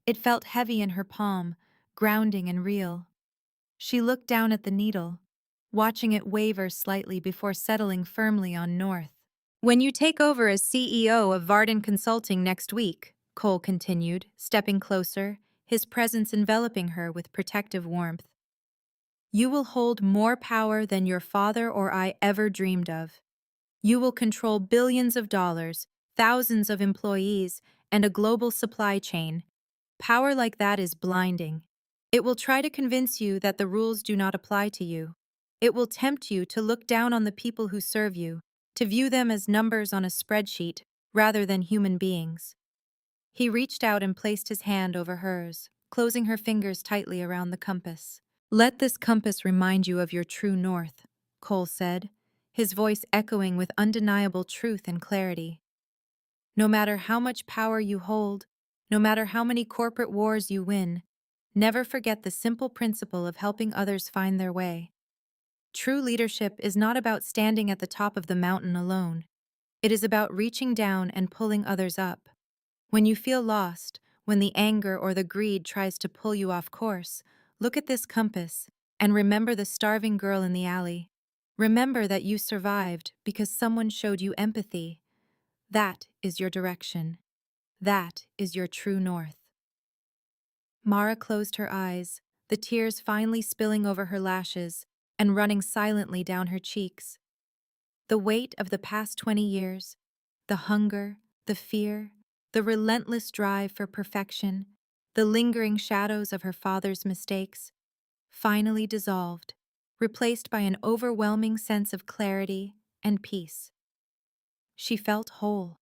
It felt heavy in her palm, grounding and real. She looked down at the needle, watching it waver slightly before settling firmly on north. "When you take over as CEO of Varden Consulting next week," Cole continued, stepping closer, his presence enveloping her with protective warmth, "you will hold more power than your father or I ever dreamed of. You will control billions of dollars, thousands of employees, and a global supply chain. Power like that is blinding. It will try to convince you that the rules do not apply to you. It will tempt you to look down on the people who serve you, to view them as numbers on a spreadsheet rather than human beings." He reached out and placed his hand over hers, closing her fingers tightly around the compass. "Let this compass remind you of your true north," Cole said, his voice echoing with undeniable truth and clarity. "No matter how much power you hold, no matter how many corporate wars you win, never forget the simple principle of helping others find their way. True leadership is not about standing at the top of the mountain alone. It is about reaching down and pulling others up. When you feel lost, when the anger or the greed tries to pull you off course, look at this compass and remember the starving girl in the alley. Remember that you survived because someone showed you empathy. That is your direction. That is your true north." Mara closed her eyes, the tears finally spilling over her lashes and running silently down her cheeks. The weight of the past 20 years, the hunger, the fear, the relentless drive for perfection, the lingering shadows of her father's mistakes, finally dissolved, replaced by an overwhelming sense of clarity and peace. She felt whole.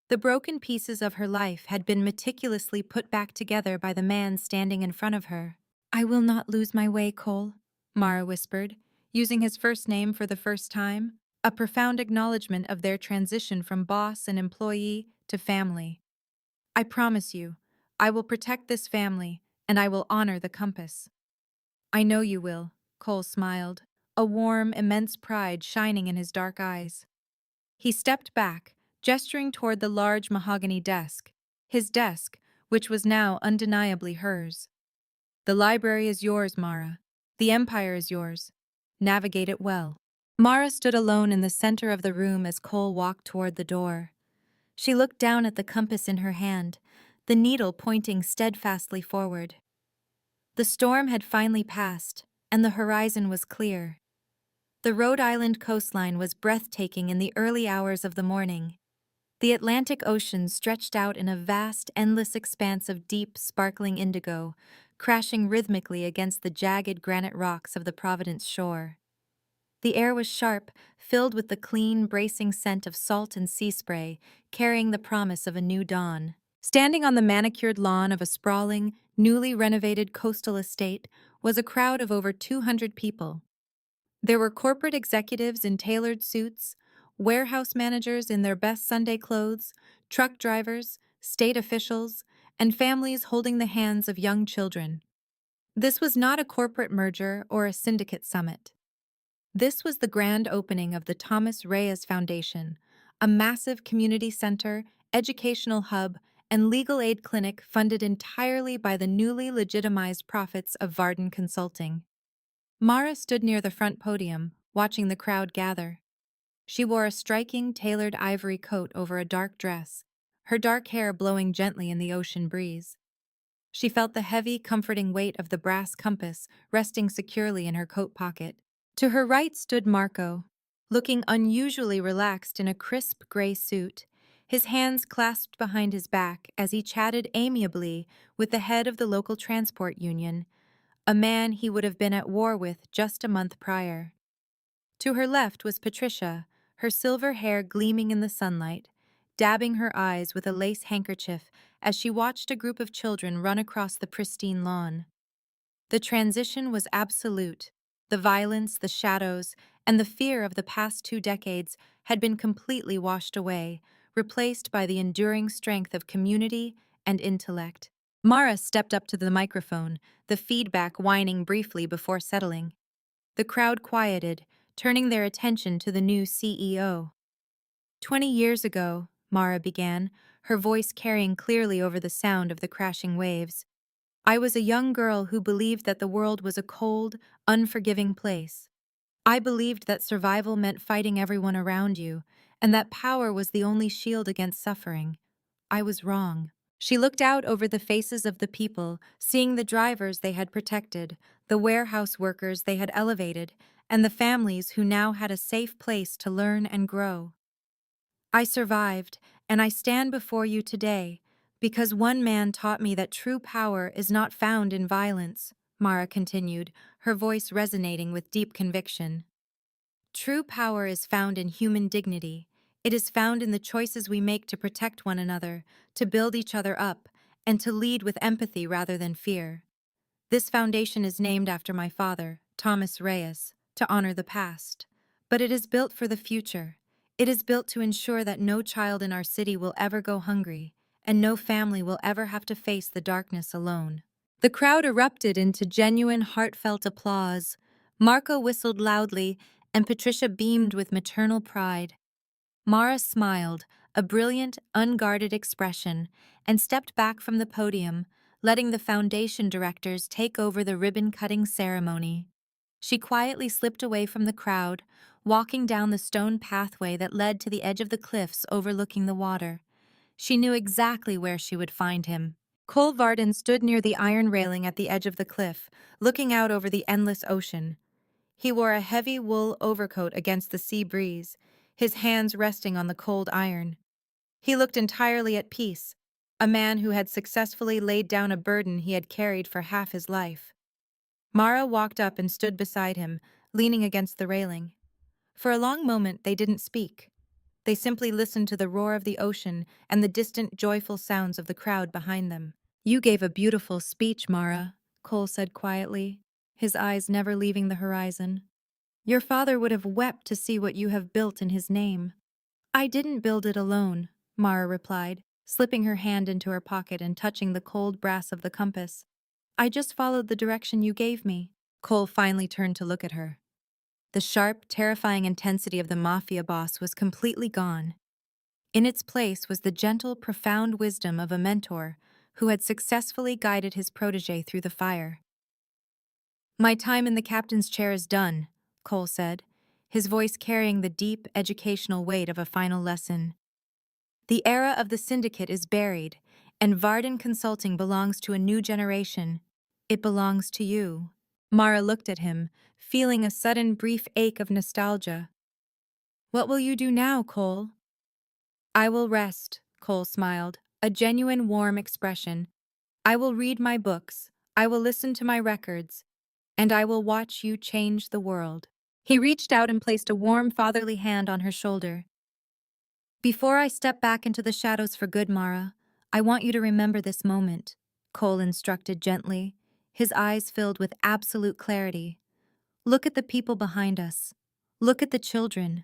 The broken pieces of her life had been meticulously put back together by the man standing in front of her. "I will not lose my way, Cole," Mara whispered, using his first name for the first time, a profound acknowledgement of their transition from boss and employee to family. "I promise you, I will protect this family, and I will honor the compass." "I know you will," Cole smiled, a warm, immense pride shining in his dark eyes. He stepped back, gesturing toward the large mahogany desk, his desk, which was now undeniably hers. "The library is yours, Mara. The empire is yours. Navigate it well." Mara stood alone in the center of the room as Cole walked toward the door. She looked down at the compass in her hand, the needle pointing steadfastly forward. The storm had finally passed, and the horizon was clear. The Rhode Island coastline was breathtaking in the early hours of the morning. The Atlantic Ocean stretched out in a vast, endless expanse of deep, sparkling indigo, crashing rhythmically against the jagged granite rocks of the Providence shore. The air was sharp, filled with the clean, bracing scent of salt and sea spray, carrying the promise of a new dawn. Standing on the manicured lawn of a sprawling, newly renovated coastal estate was a crowd of over 200 people. There were corporate executives in tailored suits, warehouse managers in their best Sunday clothes, truck drivers, state officials, and families holding the hands of young children. This was not a corporate merger or a syndicate summit. This was the grand opening of the Thomas Reyes Foundation, a massive community center, educational hub, and legal aid clinic funded entirely by the newly legitimized profits of Varden Consulting. Mara stood near the front podium, watching the crowd gather. She wore a striking, tailored ivory coat over a dark dress, her dark hair blowing gently in the ocean breeze. She felt the heavy, comforting weight of the brass compass resting securely in her coat pocket. To her right stood Marco, looking unusually relaxed in a crisp gray suit, his hands clasped behind his back as he chatted amiably with the head of the local transport union, a man he would have been at war with just a month prior. To her left was Patricia, her silver hair gleaming in the sunlight, dabbing her eyes with a lace handkerchief as she watched a group of children run across the pristine lawn. The transition was absolute. The violence, the shadows, and the fear of the past 2 decades had been completely washed away, replaced by the enduring strength of community and intellect. Mara stepped up to the microphone, the feedback whining briefly before settling. The crowd quieted, turning their attention to the new CEO. 20 years ago, Mara began, her voice carrying clearly over the sound of the crashing waves. I was a young girl who believed that the world was a cold, unforgiving place. I believed that survival meant fighting everyone around you, and that power was the only shield against suffering. I was wrong. She looked out over the faces of the people, seeing the drivers they had protected, the warehouse workers they had elevated, and the families who now had a safe place to learn and grow. I survived, and I stand before you today because one man taught me that true power is not found in violence, Mara continued, her voice resonating with deep conviction. True power is found in human dignity. It is found in the choices we make to protect one another, to build each other up, and to lead with empathy rather than fear. This foundation is named after my father, Thomas Reyes, to honor the past. But it is built for the future. It is built to ensure that no child in our city will ever go hungry, and no family will ever have to face the darkness alone. The crowd erupted into genuine, heartfelt applause. Marco whistled loudly, and Patricia beamed with maternal pride. Mara smiled, a brilliant, unguarded expression, and stepped back from the podium, letting the foundation directors take over the ribbon-cutting ceremony. She quietly slipped away from the crowd, walking down the stone pathway that led to the edge of the cliffs overlooking the water. She knew exactly where she would find him. Cole Varden stood near the iron railing at the edge of the cliff, looking out over the endless ocean. He wore a heavy wool overcoat against the sea breeze, his hands resting on the cold iron. He looked entirely at peace, a man who had successfully laid down a burden he had carried for half his life. Mara walked up and stood beside him, leaning against the railing. For a long moment they didn't speak. They simply listened to the roar of the ocean and the distant, joyful sounds of the crowd behind them. You gave a beautiful speech, Mara, Cole said quietly, his eyes never leaving the horizon. Your father would have wept to see what you have built in his name. I didn't build it alone, Mara replied, slipping her hand into her pocket and touching the cold brass of the compass. I just followed the direction you gave me. Cole finally turned to look at her. The sharp, terrifying intensity of the mafia boss was completely gone. In its place was the gentle, profound wisdom of a mentor who had successfully guided his protege through the fire. My time in the captain's chair is done, Cole said, his voice carrying the deep, educational weight of a final lesson. The era of the syndicate is buried, and Varden Consulting belongs to a new generation. It belongs to you. Mara looked at him, feeling a sudden brief ache of nostalgia. What will you do now, Cole? I will rest, Cole smiled, a genuine warm expression. I will read my books, I will listen to my records, and I will watch you change the world. He reached out and placed a warm fatherly hand on her shoulder. Before I step back into the shadows for good, Mara, I want you to remember this moment, Cole instructed gently, his eyes filled with absolute clarity. Look at the people behind us. Look at the children.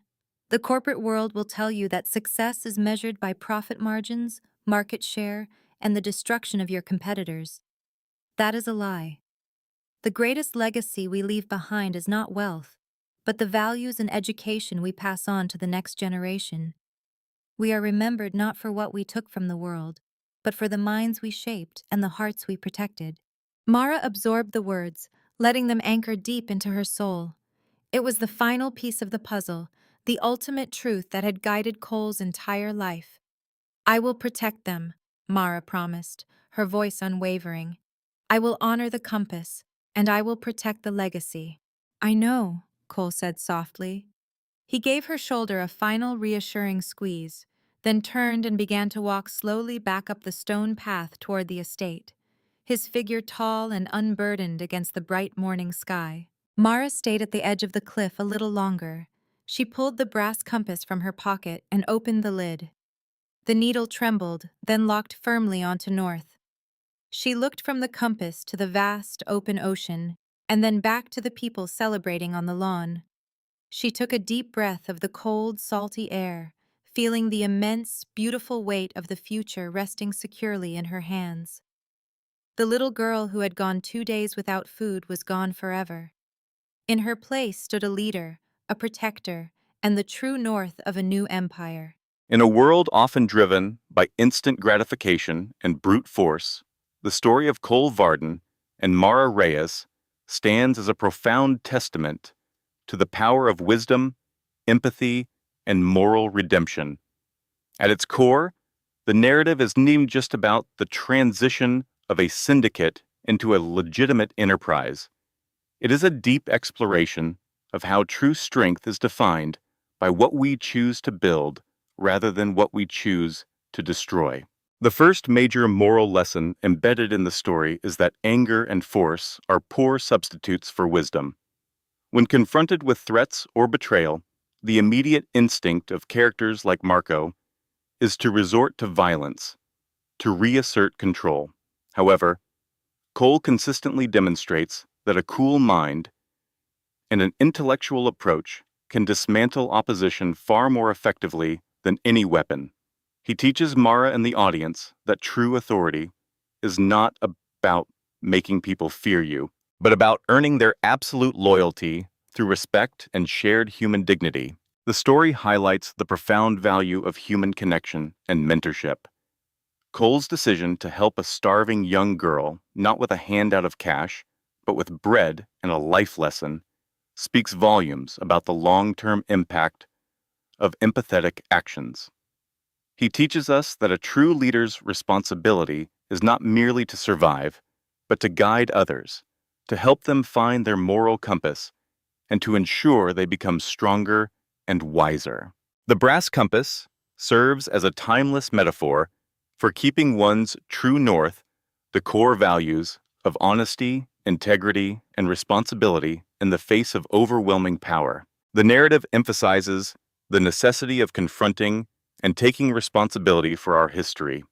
The corporate world will tell you that success is measured by profit margins, market share, and the destruction of your competitors. That is a lie. The greatest legacy we leave behind is not wealth, but the values and education we pass on to the next generation. We are remembered not for what we took from the world, but for the minds we shaped and the hearts we protected. Mara absorbed the words, letting them anchor deep into her soul. It was the final piece of the puzzle, the ultimate truth that had guided Cole's entire life. I will protect them, Mara promised, her voice unwavering. I will honor the compass, and I will protect the legacy. I know, Cole said softly. He gave her shoulder a final reassuring squeeze, then turned and began to walk slowly back up the stone path toward the estate, his figure tall and unburdened against the bright morning sky. Mara stayed at the edge of the cliff a little longer. She pulled the brass compass from her pocket and opened the lid. The needle trembled, then locked firmly onto north. She looked from the compass to the vast, open ocean, and then back to the people celebrating on the lawn. She took a deep breath of the cold, salty air, feeling the immense, beautiful weight of the future resting securely in her hands. The little girl who had gone 2 days without food was gone forever. In her place stood a leader, a protector, and the true north of a new empire. In a world often driven by instant gratification and brute force, the story of Cole Varden and Mara Reyes stands as a profound testament to the power of wisdom, empathy, and moral redemption. At its core, the narrative isn't even just about the transition of a syndicate into a legitimate enterprise. It is a deep exploration of how true strength is defined by what we choose to build rather than what we choose to destroy. The first major moral lesson embedded in the story is that anger and force are poor substitutes for wisdom. When confronted with threats or betrayal, the immediate instinct of characters like Marco is to resort to violence, to reassert control. However, Cole consistently demonstrates that a cool mind and an intellectual approach can dismantle opposition far more effectively than any weapon. He teaches Mara and the audience that true authority is not about making people fear you, but about earning their absolute loyalty through respect and shared human dignity. The story highlights the profound value of human connection and mentorship. Cole's decision to help a starving young girl, not with a handout of cash, but with bread and a life lesson, speaks volumes about the long-term impact of empathetic actions. He teaches us that a true leader's responsibility is not merely to survive, but to guide others, to help them find their moral compass, and to ensure they become stronger and wiser. The brass compass serves as a timeless metaphor for keeping one's true north, the core values of honesty, integrity, and responsibility in the face of overwhelming power. The narrative emphasizes the necessity of confronting and taking responsibility for our history.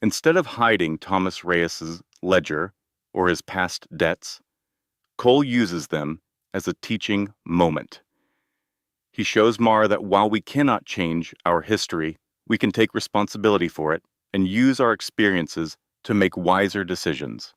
Instead of hiding Thomas Reyes's ledger or his past debts, Cole uses them as a teaching moment. He shows Mara that while we cannot change our history, we can take responsibility for it and use our experiences to make wiser decisions.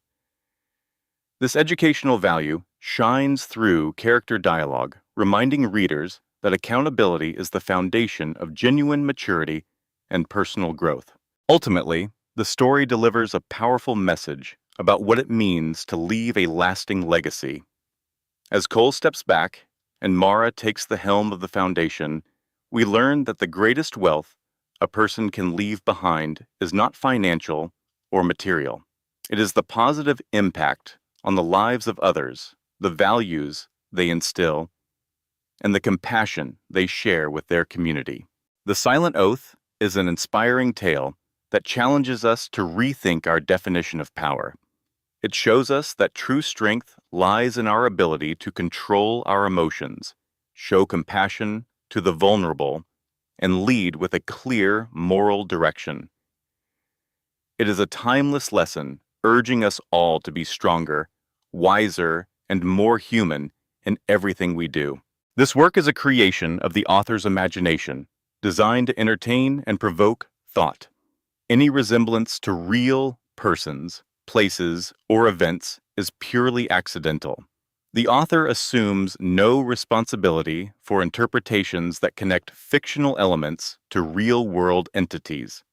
This educational value shines through character dialogue, reminding readers that accountability is the foundation of genuine maturity and personal growth. Ultimately, the story delivers a powerful message about what it means to leave a lasting legacy. As Cole steps back and Mara takes the helm of the foundation, we learn that the greatest wealth a person can leave behind is not financial or material. It is the positive impact on the lives of others, the values they instill, and the compassion they share with their community. The Silent Oath is an inspiring tale that challenges us to rethink our definition of power. It shows us that true strength lies in our ability to control our emotions, show compassion to the vulnerable, and lead with a clear moral direction. It is a timeless lesson urging us all to be stronger, wiser, and more human in everything we do. This work is a creation of the author's imagination, designed to entertain and provoke thought. Any resemblance to real persons, places, or events is purely accidental. The author assumes no responsibility for interpretations that connect fictional elements to real-world entities.